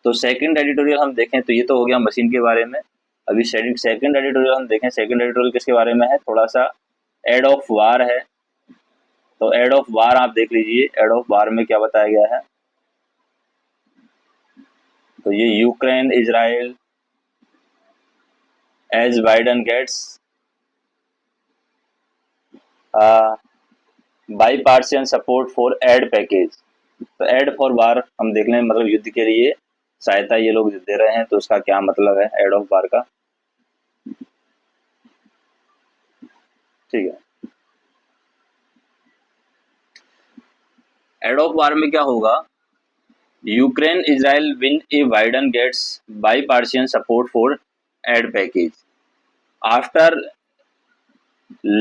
तो सेकंड एडिटोरियल हम देखें तो ये तो हो गया मशीन के बारे में। अभी सेकंड एडिटोरियल हम देखें, सेकंड एडिटोरियल किसके बारे में है, थोड़ा सा एड ऑफ वार है। तो एड ऑफ वार आप देख लीजिए, एड ऑफ वार में क्या बताया गया है। तो ये Ukraine Israel aid Biden gets bipartisan support for aid package. तो एड फॉर वार हम देख लें, मतलब युद्ध के लिए सहायता ये लोग दे रहे हैं, तो उसका क्या मतलब है एड ऑफ वार का। ठीक है, एड ऑफ वार में क्या होगा, Ukraine Israel win a Biden gets bipartisan support for aid package. After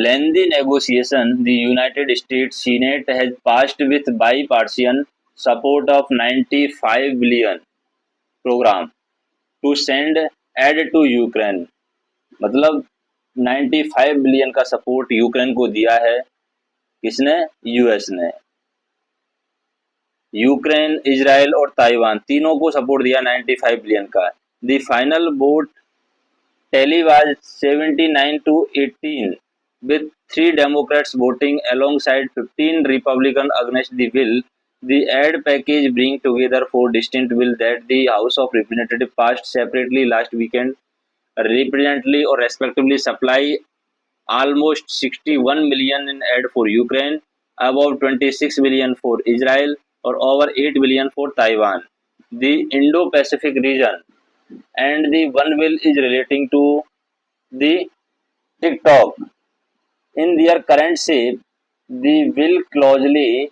lengthy negotiation, the United States Senate has passed with bipartisan support of 95 billion program to send aid to Ukraine। मतलब 95 बिलियन का सपोर्ट यूक्रेन को दिया है, किसने, यूएस ने। यूक्रेन, इजराइल और ताइवान तीनों को सपोर्ट दिया 95 बिलियन का। The final vote tally was 79 to 18 with 3 Democrats voting alongside 15 Republicans against the bill. The aid package bring together 4 distinct bills that the House of Representatives passed separately last weekend, representatively or respectively supply almost 61 million in aid for Ukraine, above 26 billion for Israel, or over 8 billion for Taiwan, the Indo-Pacific region, and the one bill is relating to the TikTok. In their current shape, the bill closely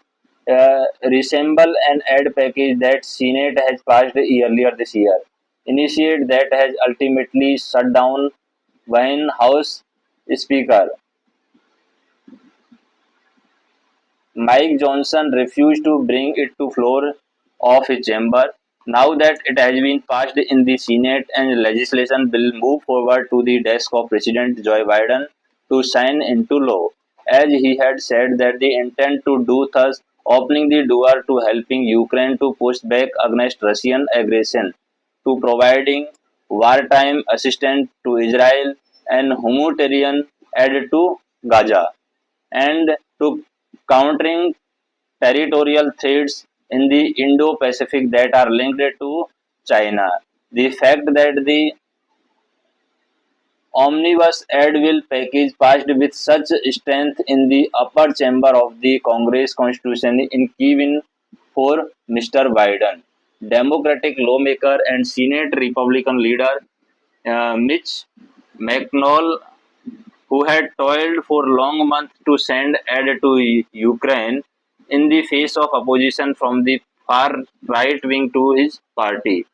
resemble an aid package that Senate has passed earlier this year, initiative that has ultimately shut down when House Speaker Mike Johnson refused to bring it to floor of his chamber. Now that it has been passed in the Senate and legislation will move forward to the desk of President Joe Biden to sign into law, as he had said that the intent to do thus opening the door to helping Ukraine to push back against Russian aggression, to providing wartime assistance to Israel and humanitarian aid to Gaza, and to countering territorial threats in the Indo-Pacific that are linked to China. The fact that the omnibus aid bill package passed with such strength in the upper chamber of the Congress Constitution in key win for Mr. Biden. Democratic lawmaker and Senate Republican leader Mitch McConnell, who had toiled for long months to send aid to Ukraine in the face of opposition from the far right wing to his party.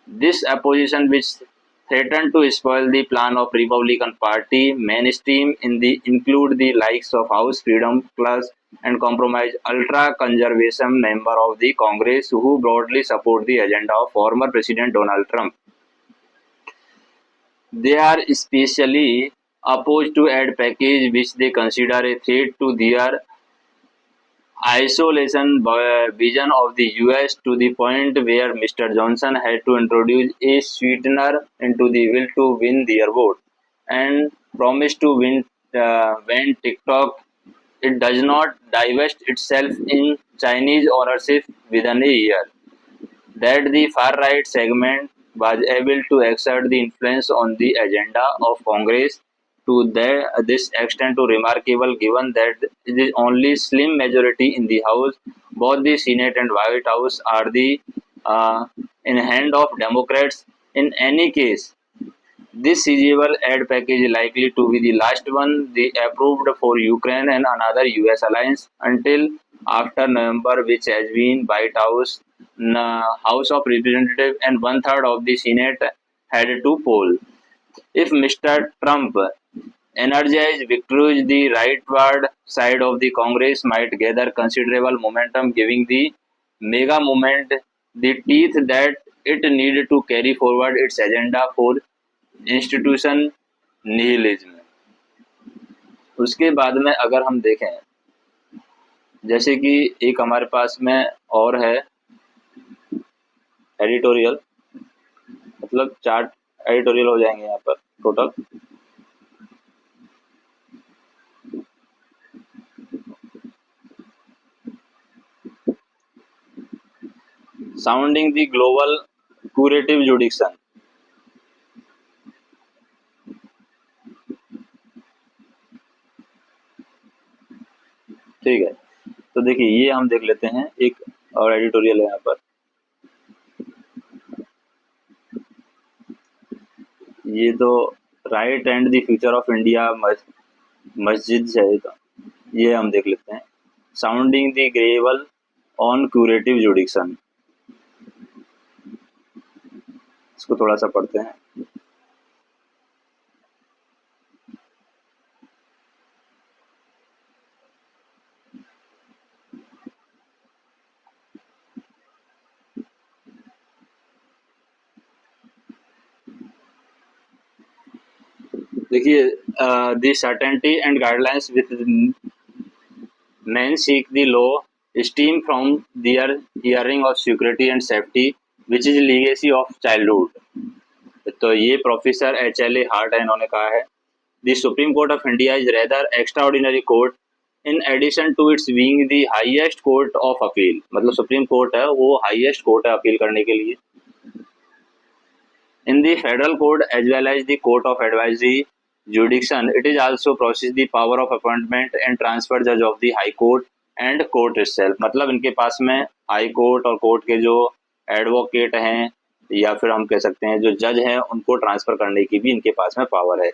This opposition, which threatened to spoil the plan of Republican Party mainstream in the include the likes of House Freedom Plus and compromise ultra-conservative member of the Congress who broadly support the agenda of former President Donald Trump. They are especially opposed to aid package which they consider a threat to their isolation vision of the US to the point where Mr. Johnson had to introduce a sweetener into the will to win their vote and promised to win when TikTok it does not divest itself in Chinese ownership within a year. That the far right segment was able to exert the influence on the agenda of Congress to this extent to remarkable given that it is only slim majority in the House. Both the Senate and White House are the in hand of Democrats. In any case, this sizable aid package is likely to be the last one they approved for Ukraine and another US alliance until after November, which has been White House, House of Representatives, and one third of the Senate had to poll. If Mr. Trump energized victories, the rightward side of the Congress might gather considerable momentum, giving the mega movement the teeth that it needed to carry forward its agenda for institution nihilism. उसके बाद में अगर हम देखें जैसे कि एक हमारे पास में और है एडिटोरियल, मतलब 4 एडिटोरियल हो जाएंगे यहाँ पर total. Sounding the global curative जुडिक्शन। ठीक है, तो देखिए ये हम देख लेते हैं, एक और एडिटोरियल है यहाँ पर। ये तो right and the future of India मस्जिद है, तो ये हम देख लेते हैं। Sounding the gravel on curative जुडिक्शन, इसको थोड़ा सा पढ़ते हैं। देखिए the certainty and guidelines with men seek the law stem from their hearing of security and safety which is legacy of childhood। तो ये प्रोफेसर HLA हार्ट है, इन्होंने कहा है the supreme court of India is rather extraordinary court in addition to its being the highest court of appeal. मतलब सुप्रीम कोर्ट है वो हाईएस्ट कोर्ट है अपील करने के लिए। In the federal court as well as the court of advisory jurisdiction, it is also possesses the power of appointment and transfer judge of the high court and court itself। मतलब इनके पास में हाई कोर्ट और कोर्ट के जो एडवोकेट हैं या फिर हम कह सकते हैं जो जज हैं उनको ट्रांसफर करने की भी इनके पास में पावर है।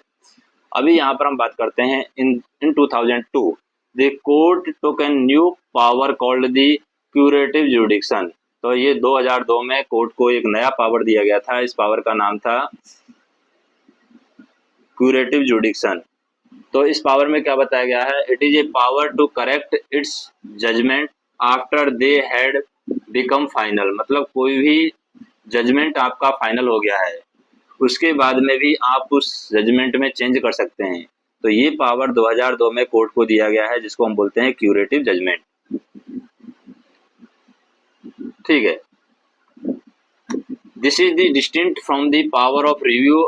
अभी यहाँ पर हम बात करते हैं इन 2002 the court took an new power called the curative जुडिक्शन। तो ये 2002 में कोर्ट को एक नया पावर दिया गया था, इस पावर का नाम था क्यूरेटिव जुडिक्शन। तो इस पावर में क्या बताया गया है, it is a power to correct its judgement after they had become final, मतलब कोई भी जजमेंट आपका फाइनल हो गया है उसके बाद में भी आप उस जजमेंट में चेंज कर सकते हैं। तो ये पावर 2002 में कोर्ट को दिया गया है, जिसको हम बोलते हैं क्यूरेटिव जजमेंट। ठीक है, this is the distinct from the power of review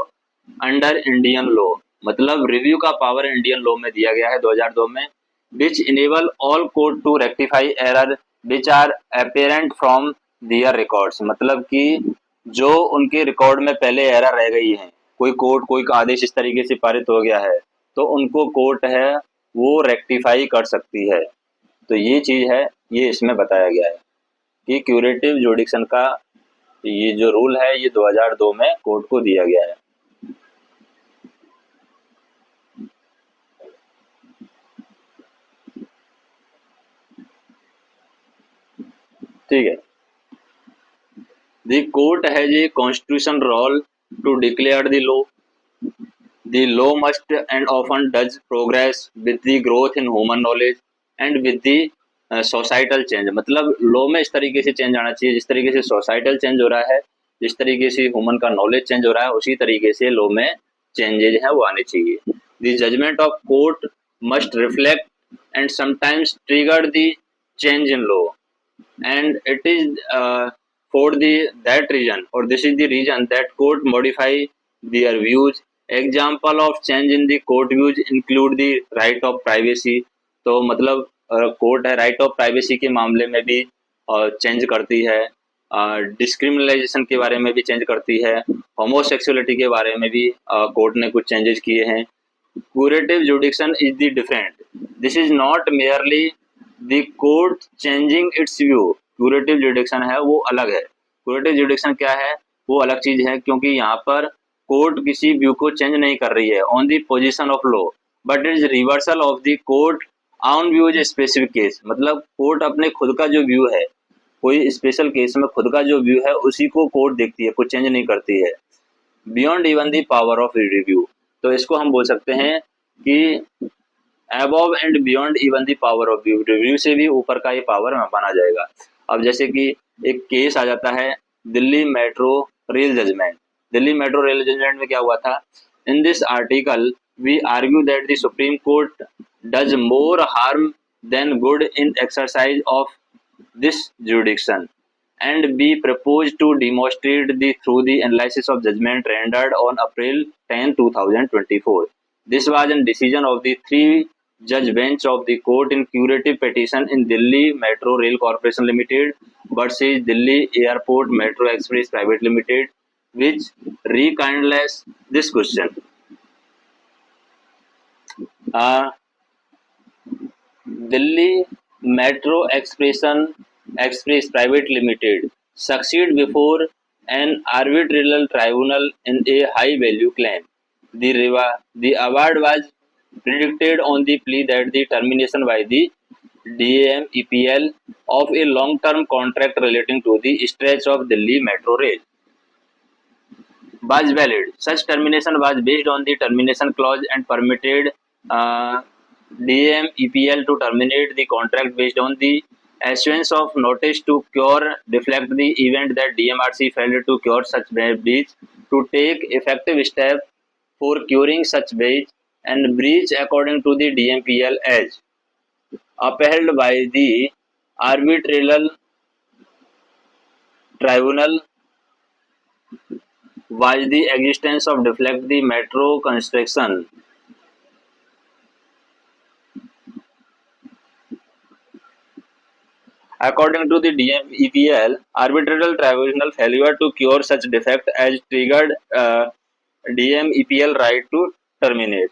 under Indian law, मतलब रिव्यू का पावर इंडियन लॉ में दिया गया है 2002 में, which enable all court to rectify error which are apparent from their records, मतलब कि जो उनके रिकॉर्ड में पहले एरर रह गई है, कोई आदेश इस तरीके से पारित हो गया है तो उनको कोर्ट है वो रेक्टिफाई कर सकती है। तो ये चीज है, ये इसमें बताया गया है कि क्यूरेटिव जुडिक्शन का ये जो रूल है ये 2002 में कोर्ट को दिया गया है। ठीक है, the court has a constitution role to declare the law, the law must and often does progress with the growth in human knowledge and with the societal change, मतलब लॉ में इस तरीके से चेंज आना चाहिए जिस तरीके से सोसाइटल चेंज हो रहा है, जिस तरीके से ह्यूमन का नॉलेज चेंज हो रहा है उसी तरीके से लॉ में चेंजेज हैं वो आने चाहिए। The judgement of court must reflect and sometimes trigger the change in law and it is for the that reason or this is the reason that court modify their views। example of change in the court views include the right of privacy, तो मतलब कोर्ट है राइट ऑफ प्राइवेसी के मामले में भी चेंज करती है, डिस्क्रिमिनलाइजेशन के बारे में भी चेंज करती है, होमोसेक्सुअलिटी के बारे में भी कोर्ट ने कुछ चेंजेस किए हैं। Curative जुडिक्शन is the different, this is not merely the court changing it's view, curative जुडिक्शन है वो अलग है। क्यूरेटिव जुडिक्शन क्या है, वो अलग चीज है क्योंकि यहाँ पर कोर्ट किसी व्यू को चेंज नहीं कर रही है on the position of law, but it is reversal of the court on view is specific case, मतलब कोर्ट अपने खुद का जो व्यू है कोई स्पेशल केस में खुद का जो व्यू है उसी को कोर्ट देखती है, कुछ चेंज नहीं करती है। Beyond even the power of review, तो इसको हम बोल सकते हैं कि above and beyond even the power of view, review से भी ऊपर का ये पावर माना जाएगा। अब जैसे कि एक केस आ जाता है Delhi metro rail judgement, Delhi metro rail judgement में क्या हुआ था, in this article we argue that the supreme court does more harm than good in exercise of this jurisdiction and be proposed to demonstrate through the analysis of judgment rendered on April 10, 2024. This was a decision of the three-judge bench of the court in curative petition in Delhi Metro Rail Corporation Limited versus Delhi Airport Metro Express Private Limited, which rekindles this question. Delhi Metro Express Private Limited succeed before an arbitral tribunal in a high value claim. The award was predicted on the plea that the termination by the DAM-EPL of a long-term contract relating to the stretch of Delhi Metro Rail was valid. Such termination was based on the termination clause and permitted DAM-EPL to terminate the contract based on the issuance of notice to cure reflect the event that DMRC failed to cure such breach, to take effective steps for curing such breach and breach according to the DMPL as upheld by the arbitral tribunal was the existence of defect the metro construction. According to the DMEPL, arbitral tribunal failure to cure such defect as triggered DMEPL right to terminate.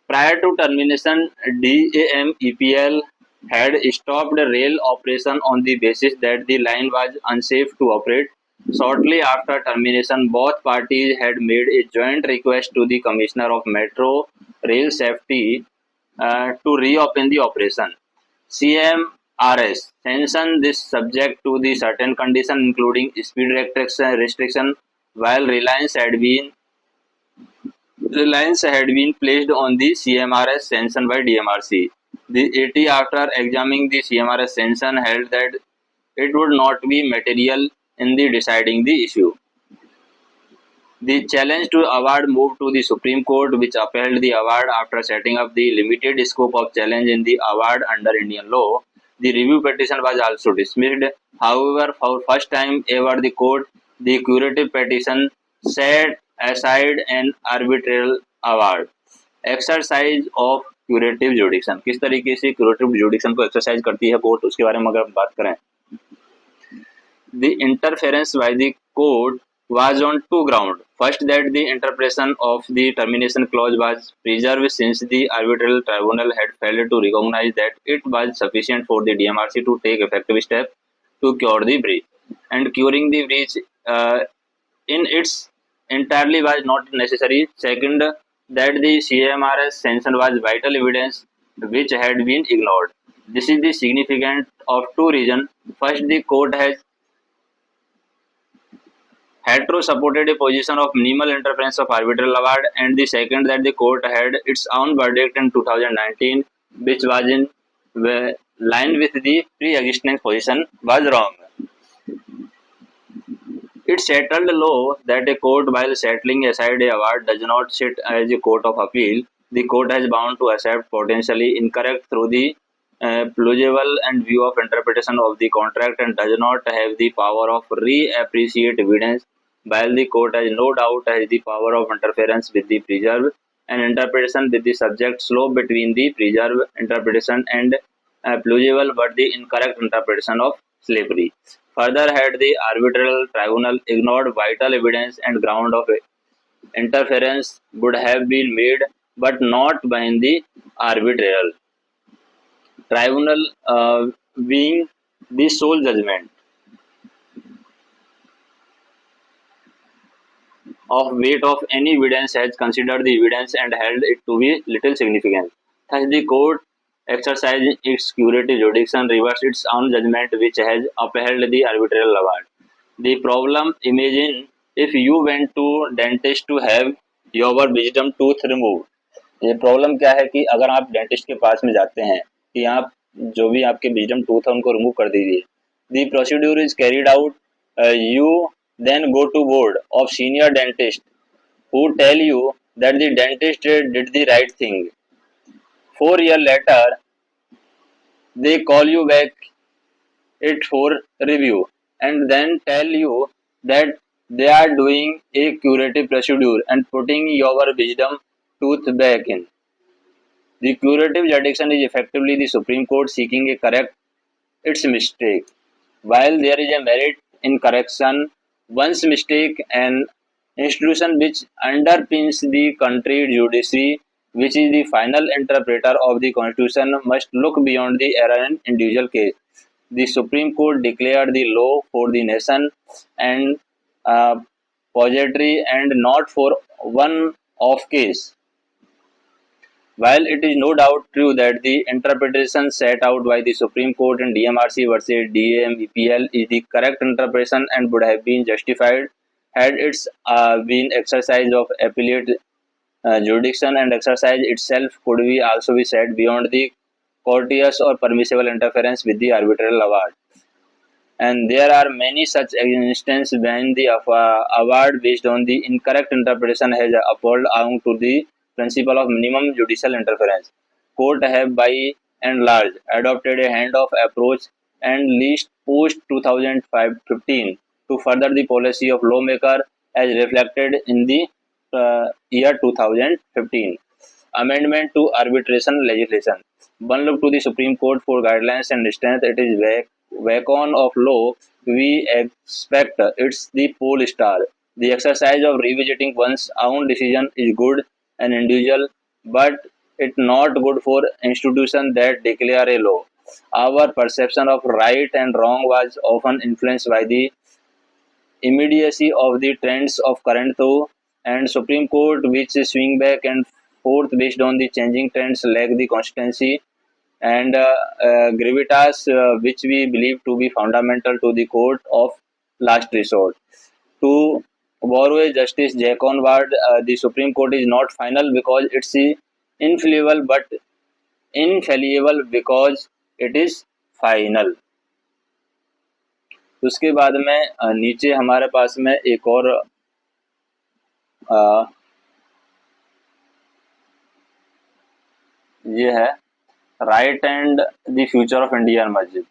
Prior to termination, DAMEPL had stopped rail operation on the basis that the line was unsafe to operate. Shortly after termination, both parties had made a joint request to the Commissioner of Metro Rail Safety to reopen the operation. CMRS sanctioned this subject to the certain condition including speed restriction while Reliance had been reliance had been placed on the CMRS sanction by DMRC. The AT, after examining the CMRS sanction, held that it would not be material in the deciding the issue. The challenge to award moved to the Supreme Court, which upheld the award after setting up the limited scope of challenge in the award under Indian law. The review petition was also dismissed. However, for first time ever, the curative petition set aside an arbitral award. Exercise of curative जुडिक्शन, किस तरीके से क्यूरेटिव जुडिक्शन को एक्सरसाइज करती है कोर्ट, उसके बारे में अगर बात करें. The interference by the court was on two grounds. First, that the interpretation of the termination clause was preserved since the arbitral tribunal had failed to recognize that it was sufficient for the DMRC to take effective steps to cure the breach. And curing the breach in its entirely was not necessary. Second, that the CMRS sanction was vital evidence which had been ignored. This is the significance of two reasons. First, the court has hetero supported a position of minimal interference of arbitral award, and the second, that the court had its own verdict in 2019 which was in line with the pre-existing position was wrong. It settled law that a court, while settling aside a award, does not sit as a court of appeal. The court is bound to accept potentially incorrect through the plausible and view of interpretation of the contract, and does not have the power of reappreciate evidence, while the court has no doubt has the power of interference with the preserved and interpretation with the subject slope between the preserved interpretation and plausible but the incorrect interpretation of slavery. Further, had the arbitral tribunal ignored vital evidence and ground of interference would have been made, but not by the arbitral tribunal being the sole judgment of weight of any evidence, has considered the evidence and held it to be little significant. Thus, the court, exercising its curative jurisdiction, reversed its own judgment, which has upheld the arbitral award. The problem: imagine if you went to dentist to have your wisdom tooth removed. ये प्रॉब्लम क्या है कि अगर आप डेंटिस्ट के पास में जाते हैं कि आप जो भी आपके विजडम टूथ है उनको रिमूव कर दीजिए. The procedure is carried out. You then go to board of senior dentist who tell you that the dentist did the right thing. 4 years later, they call you back it for review and then tell you that they are doing a curative procedure and putting your wisdom tooth back in. The curative jurisdiction is effectively the Supreme Court seeking a correct its mistake. While there is a merit in correction one's mistake, an institution which underpins the country judiciary, which is the final interpreter of the Constitution, must look beyond the error in individual case. The Supreme Court declared the law for the nation and pository and not for one-off case. While it is no doubt true that the interpretation set out by the Supreme Court in DMRC versus DAMEPL is the correct interpretation and would have been justified had it been exercise of appellate jurisdiction, and exercise itself could be also be set beyond the courteous or permissible interference with the arbitral award. And there are many such instances when the award based on the incorrect interpretation has upheld owing to the principle of minimum judicial interference. Court have by and large adopted a hand-off approach and least post 2015 to further the policy of lawmaker as reflected in the year 2015 amendment to arbitration legislation. One look to the Supreme Court for guidelines and strength. It is beacon of law. We expect it's the pole star. The exercise of revisiting one's own decision is good and individual, but it's not good for institutions that declare a law. Our perception of right and wrong was often influenced by the immediacy of the trends of current law, and Supreme Court, which swing back and forth based on the changing trends, lack the consistency and gravitas, which we believe to be fundamental to the court of last resort. To Borrow Justice Jacon Ward, the Supreme Court is not final because it's infallible, but infallible because it is final. उसके बाद में नीचे हमारे पास में एक और ये है right and the future of Indian मस्जिद,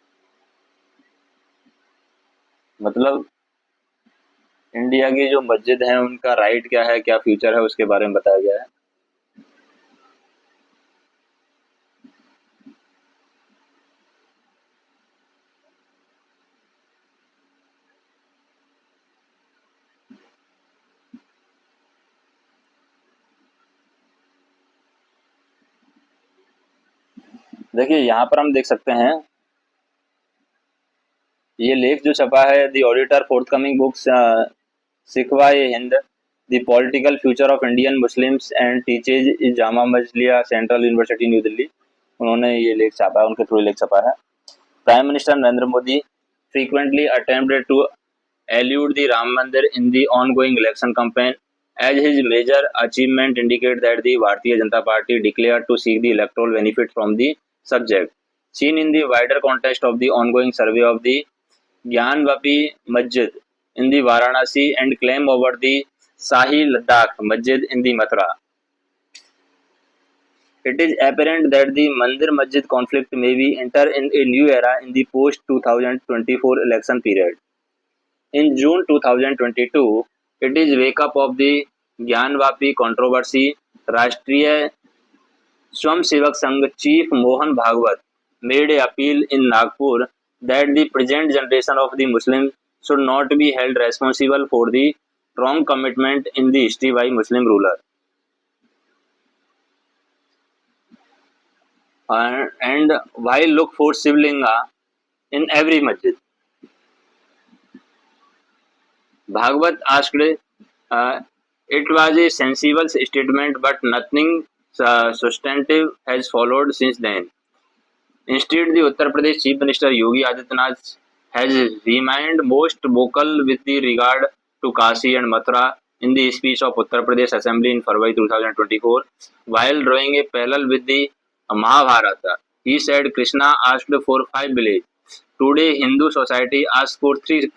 मतलब इंडिया की जो मस्जिद है उनका राइट क्या है, क्या फ्यूचर है, उसके बारे में बताया गया है। देखिए यहाँ पर हम देख सकते हैं ये लेख जो छपा है, the auditor forthcoming books Shikwa e Hind the political future of Indian Muslims and teaches is Jama Masjid central university new Delhi, उन्होंने ये लेख छापा है, उनके थ्रू लेख छपा है। Prime minister Narendra Modi frequently attempted to elude the Ram Mandir in the ongoing election campaign, as his major achievement indicate that the Bharatiya Janata Party declared to seek the electoral benefit from the subject. Seen in the wider context of the ongoing survey of the Gyanvapi Masjid in the Varanasi and claim over the Shahi Ladakh Masjid in the Mathura, it is apparent that the Mandir Masjid conflict may be enter in a new era in the post 2024 election period. In June 2022, it is wake up of the Gyanvapi controversy. Rashtriya Swamsevak Sangh Chief Mohan Bhagwat made a appeal in Nagpur that the present generation of the Muslims should not be held responsible for the wrong commitment in the history by Muslim ruler. And why look for Shivlinga in every masjid? Bhagwat asked, it was a sensible statement, but nothing substantive has followed since then. Instead, the Uttar Pradesh Chief Minister Yogi Adityanath has remained most vocal with the regard to Kashi and Mathura in the speech of Uttar Pradesh Assembly in February 2024, while drawing a parallel with the Mahabharata. He said Krishna asked for 5 villages. Today, Hindu society asks for 3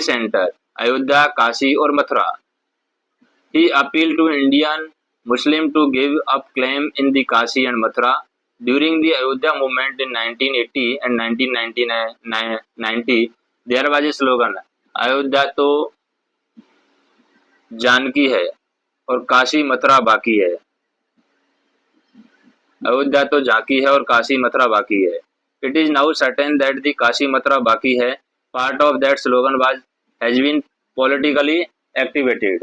centers, Ayodhya, Kashi or Mathura. He appealed to Indian Muslims to give up claim in the Kashi and Mathura. During the Ayodhya movement in 1980 and 1990, there was a slogan, Ayodhya तो जानकी है और काशी मथुरा बाकी है। अयोध्या तो झांकी है और काशी मथुरा बाकी है। It is now certain that the Kashi Mathura बाकी है part of that slogan has been politically activated.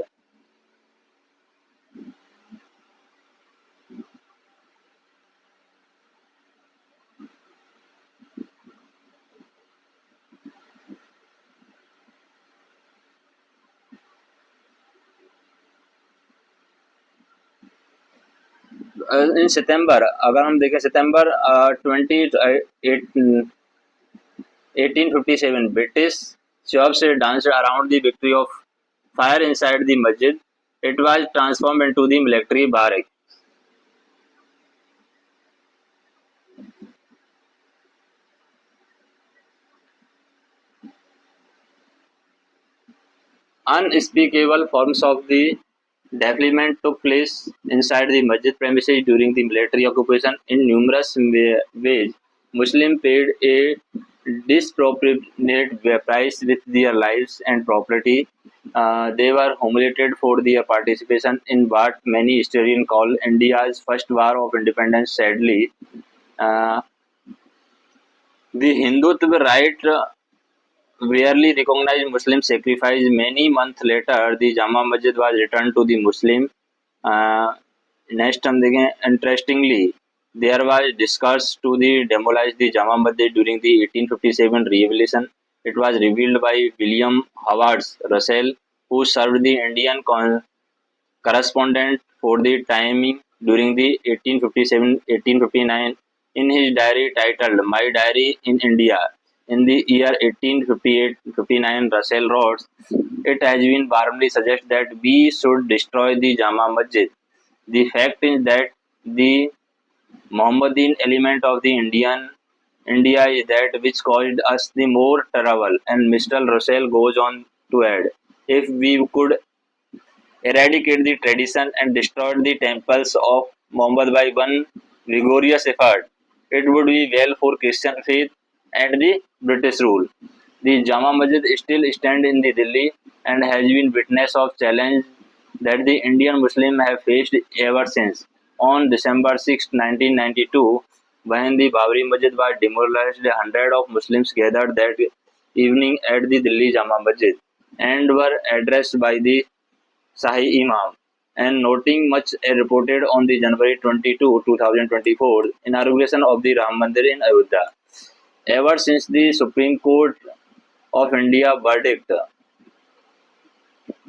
In September, अगर हम देखें सितंबर 1857, British troops danced around the victory of fire inside the masjid. It was transformed into the military barrack. Unspeakable forms of the defilement took place inside the masjid premises during the military occupation. In numerous ways, Muslims paid a disproportionate price with their lives and property. They were humiliated for their participation in what many historians call India's first war of independence. Sadly, uh, the Hindutva right rarely recognized Muslim sacrifice. Many months later, the Jama Masjid was returned to the Muslim. Next हम देखें, interestingly, there was discussed to demolish the Jama Masjid during the 1857 revolution. It was revealed by William Howard Russell, who served the Indian correspondent for the timing during the 1857-1859 in his diary titled My Diary in India. In the year 1858-59, Russell wrote, it has been warmly suggested that we should destroy the Jama Masjid. The fact is that the Mohammedan element of the India is that which caused us the more trouble. And Mr. Russell goes on to add, if we could eradicate the tradition and destroy the temples of Muhammad by one vigorous effort, it would be well for Christian faith and the British rule. The Jama Masjid still stands in the Delhi and has been witness of challenge that the Indian Muslims have faced ever since. On December 6, 1992, when the Babri Masjid was demolished, hundreds of Muslims gathered that evening at the Delhi Jama Masjid and were addressed by the Shahi Imam, and noting much reported on the January 22, 2024 inauguration of the Ram Mandir in Ayodhya. Ever since the Supreme Court of India verdict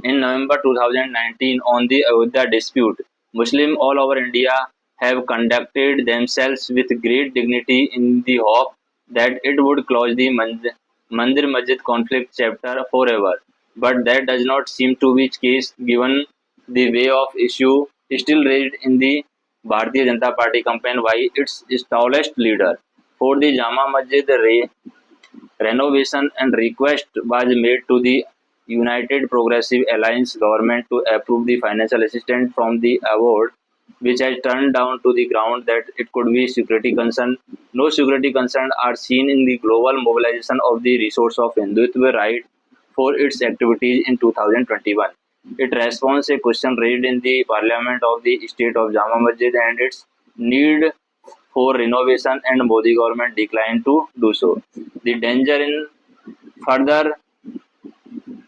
in November 2019 on the Ayodhya dispute, Muslims all over India have conducted themselves with great dignity in the hope that it would close the Mandir Masjid conflict chapter forever. But that does not seem to be the case given the way of issue still raised in the Bharatiya Janata Party campaign by its tallest leader. For the Jama Masjid renovation and request was made to the United Progressive Alliance government to approve the financial assistance from the award, which has turned down to the ground that it could be security concern. No security concern are seen in the global mobilization of the resource of Hindutva right for its activities in 2021. It responds a question raised in the parliament of the state of Jama Masjid and its need for renovation, and Modi government declined to do so. The danger in further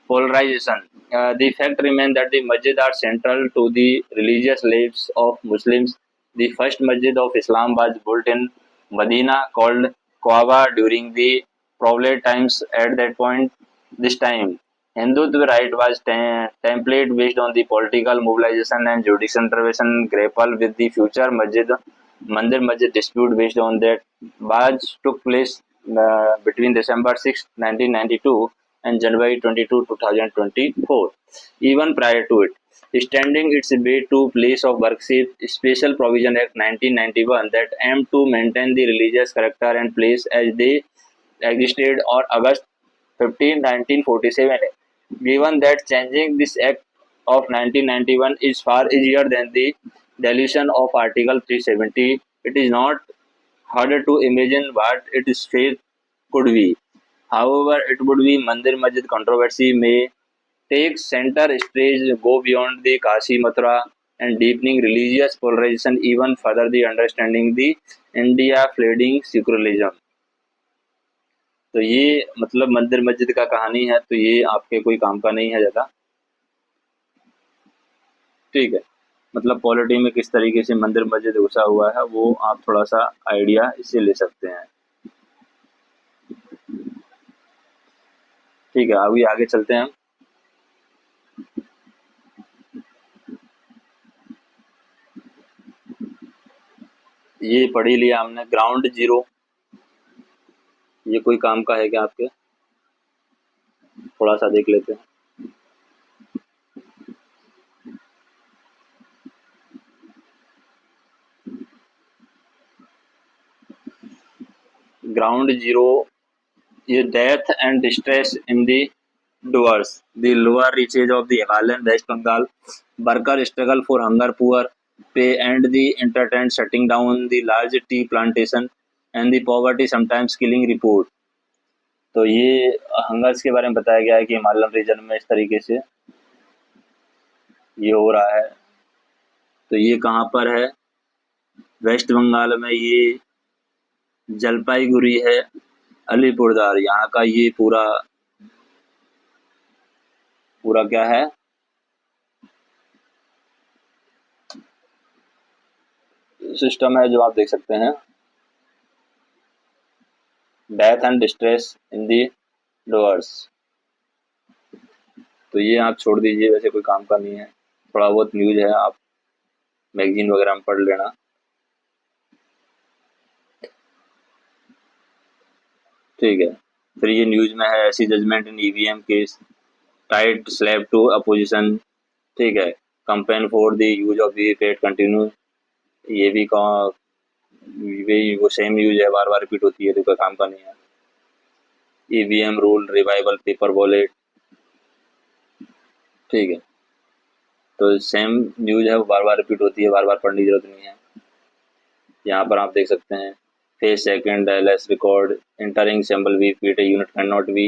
polarization. The fact remains that the masjid are central to the religious lives of Muslims. The first masjid of Islam was built in Medina called Kaaba during the Prophet times. At that point, this time, Hindutva right was template based on the political mobilization and judicial intervention grapple with the future Mandir Masjid dispute based on that. Baj took place between December 6, 1992 and January 22, 2024. Even prior to it, extending its way to place of worship, Special Provision Act 1991 that aimed to maintain the religious character and place as they existed on August 15, 1947. Given that changing this act of 1991 is far easier than the deletion of Article 370, it is not harder to imagine what its fate could be. However, it would be Mandir Masjid controversy may take center stage, go beyond the Kashi Mathura, and deepening religious polarization even further the understanding the India fledgling secularism. तो ये मतलब मंदिर मस्जिद का कहानी है, तो ये आपके कोई काम का नहीं है ज़्यादा, ठीक है। मतलब पॉलिटी में किस तरीके से मंदिर मस्जिद घुसा हुआ है वो आप थोड़ा सा आइडिया इससे ले सकते हैं, ठीक है। अभी आगे चलते हैं हम। ये पढ़ ही लिया हमने ग्राउंड जीरो, ये कोई काम का है क्या आपके, थोड़ा सा देख लेते हैं। ग्राउंड जीरो, ये death and distress in the doors, the lower reaches of the Himalayan West Bengal, worker struggle for hunger, poor pay, and the intermittent shutting down the large tea plantation, and the poverty sometimes killing report। तो ये हंगर्स के बारे में बताया गया है कि हिमालयन रीजन में इस तरीके से ये हो रहा है। तो ये कहाँ पर है, वेस्ट बंगाल में, ये जलपाईगुड़ी है, अलीपुरद्वार, यहाँ का ये पूरा पूरा क्या है, सिस्टम है जो आप देख सकते हैं। Death and distress in the doors, तो ये आप छोड़ दीजिए, वैसे कोई काम का नहीं है, थोड़ा बहुत न्यूज है, आप मैगजीन वगैरह में पढ़ लेना, ठीक है। फिर ये न्यूज में है ऐसी judgement in EVM case, tight slap to opposition, ठीक है। Campaign for the use of VVPAT continue, ये भी वो सेम यूज है, बार बार रिपीट होती है तो कोई काम का नहीं है। EVM rule revival paper wallet, ठीक है, तो सेम न्यूज है, वो बार बार रिपीट होती है, बार बार पढ़ने की जरूरत नहीं है। यहाँ पर आप देख सकते हैं face second LS record entering symbol V PAT unit can not be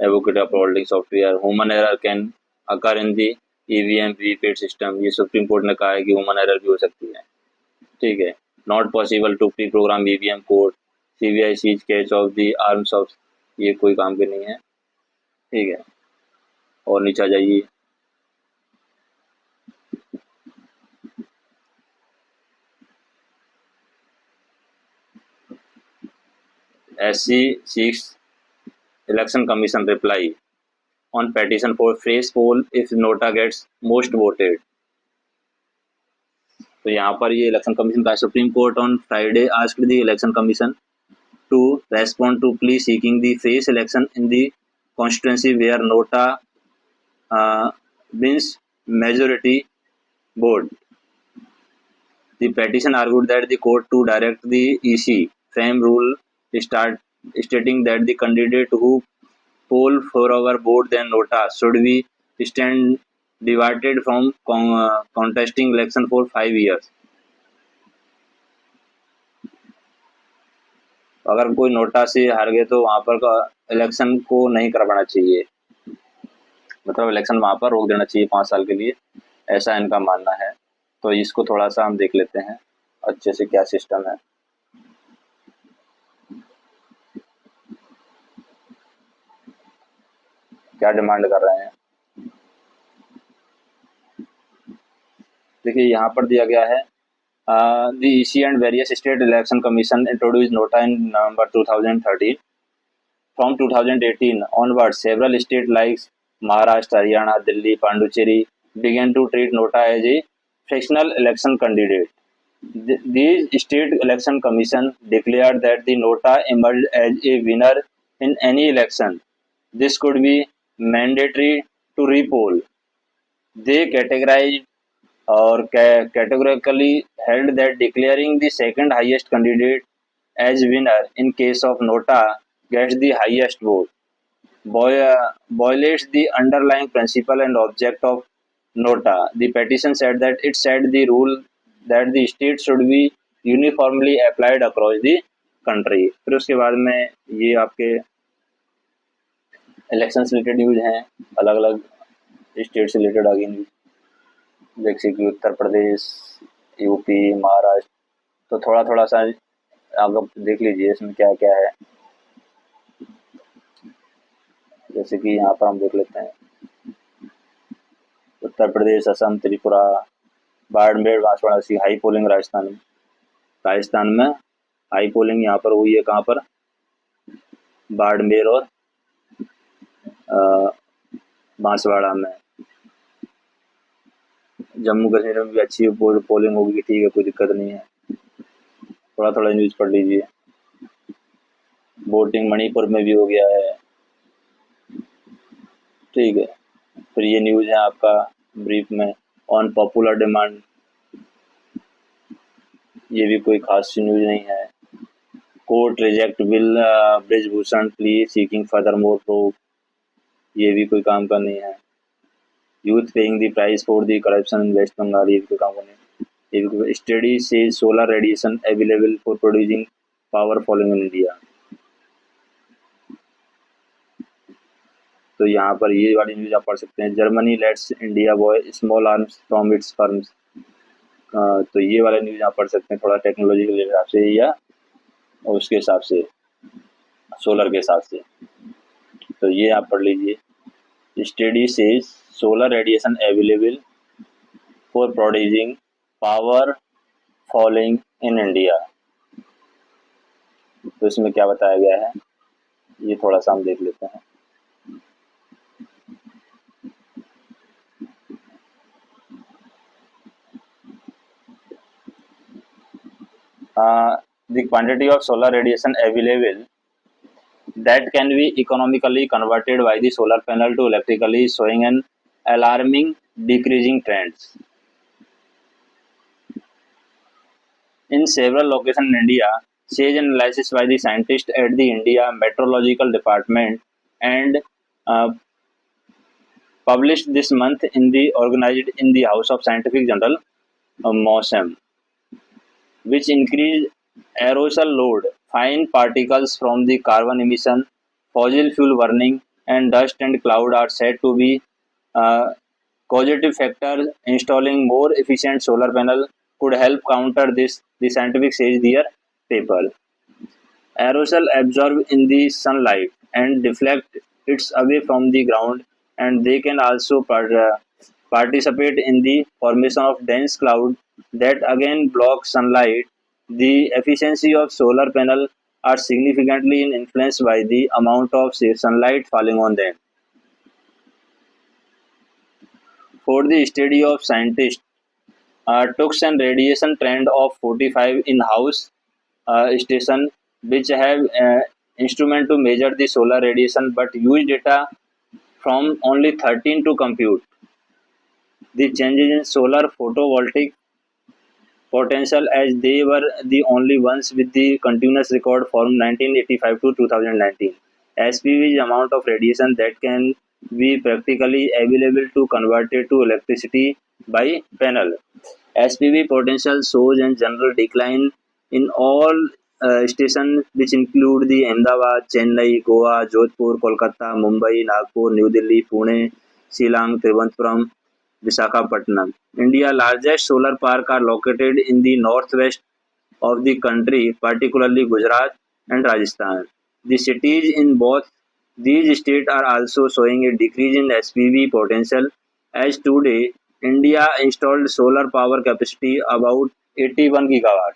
advocate of holding software, human error can occur in the EVM VPAT system, ये सुप्रीम कोर्ट ने कहा है कि ह्यूमन एरर भी हो सकती है, ठीक है। Not possible to pre program EVM code, CVIC catch of the arms of, ये कोई काम के नहीं है, ठीक है। और नीचे आ जाइए, SC seeks election commission reply on petition for phrase poll if nota gets most voted। तो यहाँ पर ये इलेक्शन कमीशन का supreme court on Friday asked the election commission to respond to plea seeking the fresh election in the constituency where NOTA wins majority vote। The petition argued that the court to direct the EC frame rule start stating that the candidate who poll fewer votes than nota should be stand divided from contesting election for 5 years। अगर कोई नोटा से हार गए तो वहां पर इलेक्शन को नहीं करवाना चाहिए, मतलब इलेक्शन वहां पर रोक देना चाहिए 5 साल के लिए, ऐसा इनका मानना है। तो इसको थोड़ा सा हम देख लेते हैं अच्छे से क्या सिस्टम है। क्या डिमांड कर रहे हैं, देखिए यहाँ पर दिया गया है the EC and various state election commission introduced nota in November 2013। From 2018 onwards, several states like Maharashtra, Haryana, Delhi, Pondicherry began to treat nota as a fractional election candidate। These state election commission declared that the nota emerged as a winner in any election, this could be mandatory to repoll। They categorized or categorically held that declaring the second highest candidate as winner in case of nota gets the highest vote violates the underlying principle and object of nota। The petition said that it set the rule that the state should be uniformly applied across the country। फिर उसके बाद में ये आपके इलेक्शन से रिलेटेड न्यूज हैं, अलग अलग स्टेट से रिलेटेड आगे न्यूज, जैसे कि उत्तर प्रदेश, यूपी, महाराष्ट्र, तो थोड़ा थोड़ा सा आप देख लीजिए इसमें क्या क्या है। जैसे कि यहाँ पर हम देख लेते हैं उत्तर प्रदेश, असम, त्रिपुरा, बाड़मेर, बांसवाड़ा सी हाई पोलिंग राजस्थान में हाई पोलिंग यहाँ पर हुई है, कहाँ पर, बाड़मेर और बांसवाड़ा में। जम्मू कश्मीर में भी अच्छी पोलिंग होगी, ठीक है, कोई दिक्कत नहीं है, थोड़ा थोड़ा न्यूज पढ़ लीजिए। वोटिंग मणिपुर में भी हो गया है, ठीक है। फिर ये न्यूज है आपका ब्रीफ में ऑन पॉपुलर डिमांड, ये भी कोई खास न्यूज नहीं है। Court reject bill Brij Bhushan plea seeking further more proof, ये भी कोई काम का नहीं है। Youth paying the price for the corruption in West Bengal, ये भी कोई काम का नहीं। स्टडी से solar radiation available for producing power following in India, तो यहाँ पर ये वाली न्यूज आप पढ़ सकते हैं। Germany let's India boy small arms from its firms, तो ये वाला न्यूज आप पढ़ सकते हैं थोड़ा टेक्नोलॉजी के हिसाब से या उसके हिसाब से, सोलर के हिसाब से, तो ये आप पढ़ लीजिए। स्टडी से solar radiation available for producing power following in India, तो इसमें क्या बताया गया है ये थोड़ा सा हम देख लेते हैं। The quantity of solar radiation available that can be economically converted by the solar panel to electrically, showing an alarming decreasing trends. In several locations in India, says analysis by the scientists at the India Meteorological Department and uh, published this month in the organized in the House of Scientific Journal MOSM, which increase aerosol load, fine particles from the carbon emission, fossil fuel burning, and dust and cloud are said to be uh, causative factors. Installing more efficient solar panel could help counter this, the scientific says their paper. Aerosol absorb in the sunlight and deflect it away from the ground, and they can also participate in the formation of dense cloud that again block sunlight. The efficiency of solar panel are significantly influenced by the amount of sunlight falling on them. For the study of scientists took an radiation trend of 45 in-house station which have instrument to measure the solar radiation but use data from only 13 to compute the changes in solar photovoltaic potential, as they were the only ones with the continuous record from 1985 to 2019. SPV's amount of radiation that can be practically available to convert it to electricity by panel. SPV potential shows a general decline in all stations, which include the Ahmedabad, Chennai, Goa, Jodhpur, Kolkata, Mumbai, Nagpur, New Delhi, Pune, Shillong, Trivandrum, Visakhapatnam. India's largest solar parks are located in the northwest of the country, particularly Gujarat and Rajasthan. The cities in both these states are also showing a decrease in SPV potential, as today India installed solar power capacity about 81 gigawatt,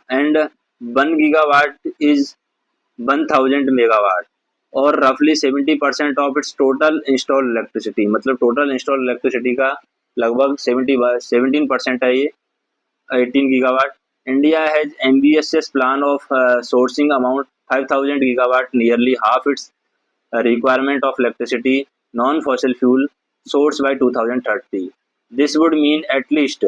and 1 gigawatt is 1000 megawatt, और roughly 70% of its total installed electricity. मतलब total installed electricity का लगभग 17% है ये 18 gigawatt. India has ambitious plan of sourcing amount 5000 gigawatt, nearly half its requirement of electricity non-fossil fuel source by 2030. This would mean at least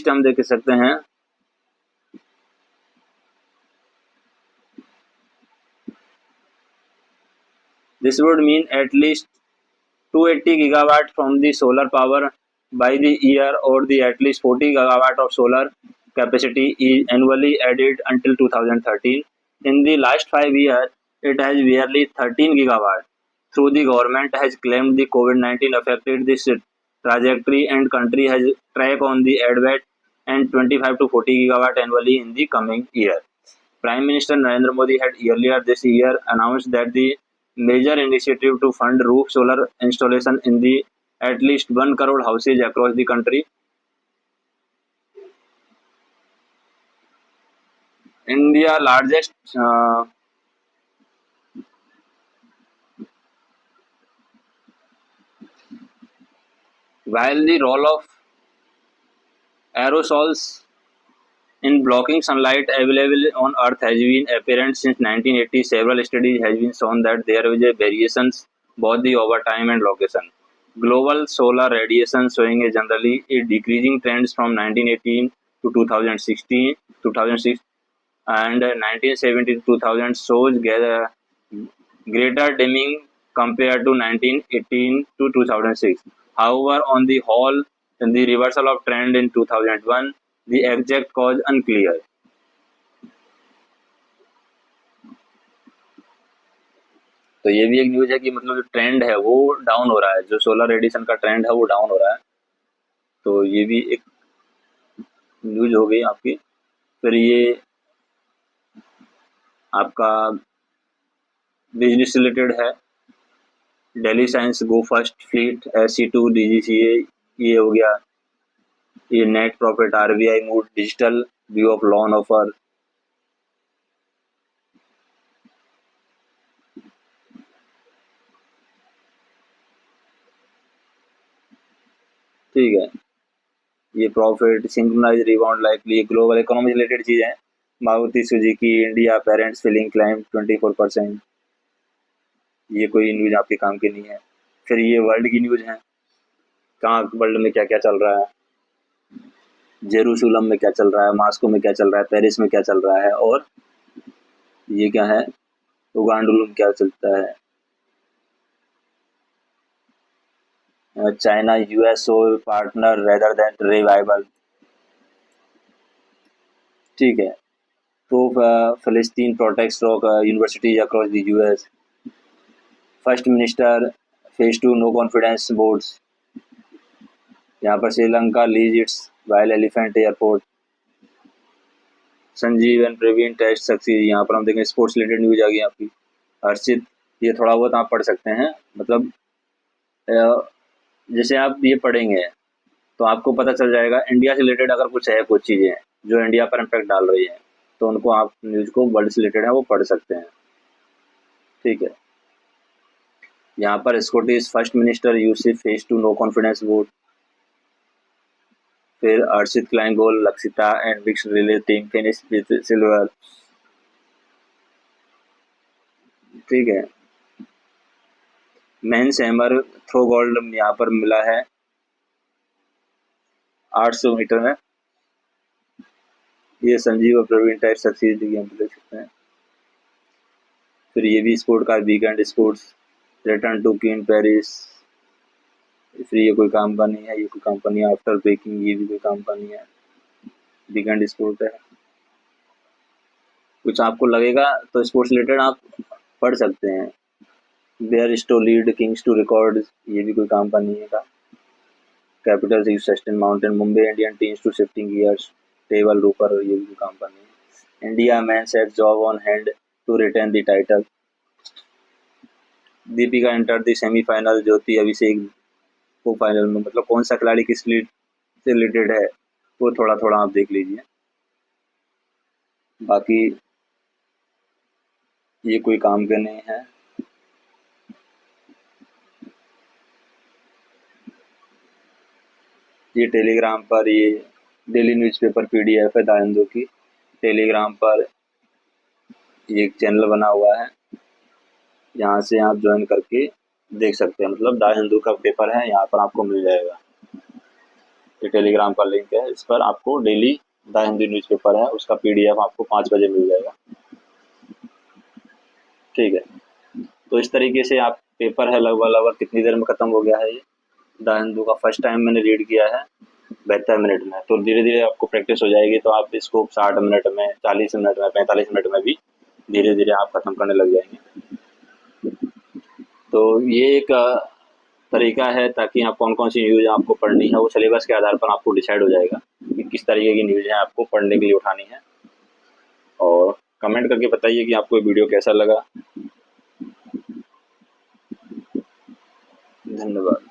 हम देख सकते हैं this would mean at least 280 gigawatt from the solar power by the year, or the at least 40 gigawatt of solar capacity is annually added until 2013. In the last 5 years, it has barely 13 gigawatt. Through the government has claimed the COVID-19 affected this trajectory, and country has track on the advent and 25 to 40 gigawatt annually in the coming year. Prime Minister Narendra Modi had earlier this year announced that the major initiative to fund roof solar installation in the at least 1 crore houses across the country. India largest while the role of aerosols in blocking sunlight available on Earth has been apparent since 1980, several studies has been shown that there is a variations both the over time and location. Global solar radiation showing a generally a decreasing trends from 1918 to 2016, 2006, and 1970 to 2000 shows greater dimming compared to 1918 to 2006. However, on the whole, in the reversal of trend in 2001, the exact cause unclear. तो ये भी एक न्यूज है कि मतलब जो ट्रेंड है वो डाउन हो रहा है, जो सोलर रेडिएशन का ट्रेंड है वो डाउन हो रहा है. तो ये भी एक न्यूज हो गई आपकी. फिर ये आपका बिजनेस रिलेटेड है. दिल्ली साइंस गो फर्स्ट फ्लीट SC2 DGCA, ये हो गया. ये net profit RBI mood digital view of loan offer. ठीक है। ये प्रॉफिट, सिंक्रोनाइज रिबाउंड लाइकली, ये ग्लोबल इकोनॉमी रिलेटेड चीज़ें हैं। Maruti Suzuki India parents feeling climb 24%, ये कोई न्यूज़ आपके काम की नहीं है। फिर ये वर्ल्ड की न्यूज़ है, कहाँ वर्ल्ड में क्या क्या चल रहा है, जेरूसलम में क्या चल रहा है, मॉस्को में क्या चल रहा है, पेरिस में क्या चल रहा है, और ये क्या है, उगांडा में क्या चलता है, China US sole partner rather than revival. ठीक है। तो Palestine protests universities across the US. First minister faces 2 no confidence votes. यहाँ पर Sri Lanka lease its white elephant airport. Sanjeev and Praveen test succeed. यहाँ पर हम देखें स्पोर्ट्स रिलेटेड न्यूज आ गई आपकी। हर्षित, ये थोड़ा बहुत आप पढ़ सकते हैं, मतलब जैसे आप ये पढ़ेंगे तो आपको पता चल जाएगा इंडिया से रिलेटेड अगर कुछ है, कुछ चीज़ें जो इंडिया पर इम्पैक्ट डाल रही हैं, तो उनको आप न्यूज़ को वर्ल्ड से रिलेटेड है वो पढ़ सकते हैं। ठीक है। यहाँ पर Scottish first minister Yousaf faces 2 no confidence vote. फिर अर्शित क्लाइन गोल Lakshita and mix relay team finish with silver. ठीक है। मेंस हैमर थ्रो गोल्ड यहाँ पर मिला है 800 मीटर में। ये संजीव और प्रवीण टाइप सक्सीड यहाँ पर देख सकते हैं। फिर ये भी स्पोर्ट का weekend sports return to queen Paris. फिर ये कोई काम का नहीं है, ये कोई काम का नहीं है। आफ्टर ब्रेकिंग, ये भी कोई काम का नहीं है, वीकेंड स्पोर्ट है। कुछ आपको लगेगा तो स्पोर्ट्स रिलेटेड आप पढ़ सकते हैं। Bairstow lead Kings to record, ये भी कोई काम का नहीं है। Capital is sustain mountain Mumbai Indian teams to shifting years table roper, ये भी कोई काम का नहीं है। India man set job on hand to retain the title. Deepika enter the semifinal, Jyoti Abhishek को फाइनल में, मतलब कौन सा खिलाड़ी किस लीड से रिलेटेड है वो थोड़ा थोड़ा आप देख लीजिए। बाकी ये कोई काम के नहीं है। ये टेलीग्राम पर, ये डेली न्यूज़पेपर पीडीएफ है द हिंदू की। टेलीग्राम पर ये एक चैनल बना हुआ है, यहाँ से आप ज्वाइन करके देख सकते हैं। मतलब द हिंदू का पेपर है, यहाँ पर आपको मिल जाएगा। ये टेलीग्राम का लिंक है, इस पर आपको डेली द हिंदू न्यूज़पेपर है उसका पीडीएफ आपको 5 बजे मिल जाएगा। ठीक है। तो इस तरीके से आप पेपर है लगभग कितनी देर में ख़त्म हो गया है। ये द हिंदू का फर्स्ट टाइम मैंने रीड किया है 72 मिनट में, तो धीरे धीरे आपको प्रैक्टिस हो जाएगी, तो आप इसको 60 मिनट में, 40 मिनट में, 45 मिनट में भी धीरे धीरे आप ख़त्म करने लग जाएंगे। तो ये एक तरीका है ताकि आप कौन कौन सी न्यूज़ आपको पढ़नी है वो सिलेबस के आधार पर आपको डिसाइड हो जाएगा कि किस तरीके की न्यूज़ है आपको पढ़ने के लिए उठानी है। और कमेंट करके बताइए कि आपको ये वीडियो कैसा लगा। धन्यवाद।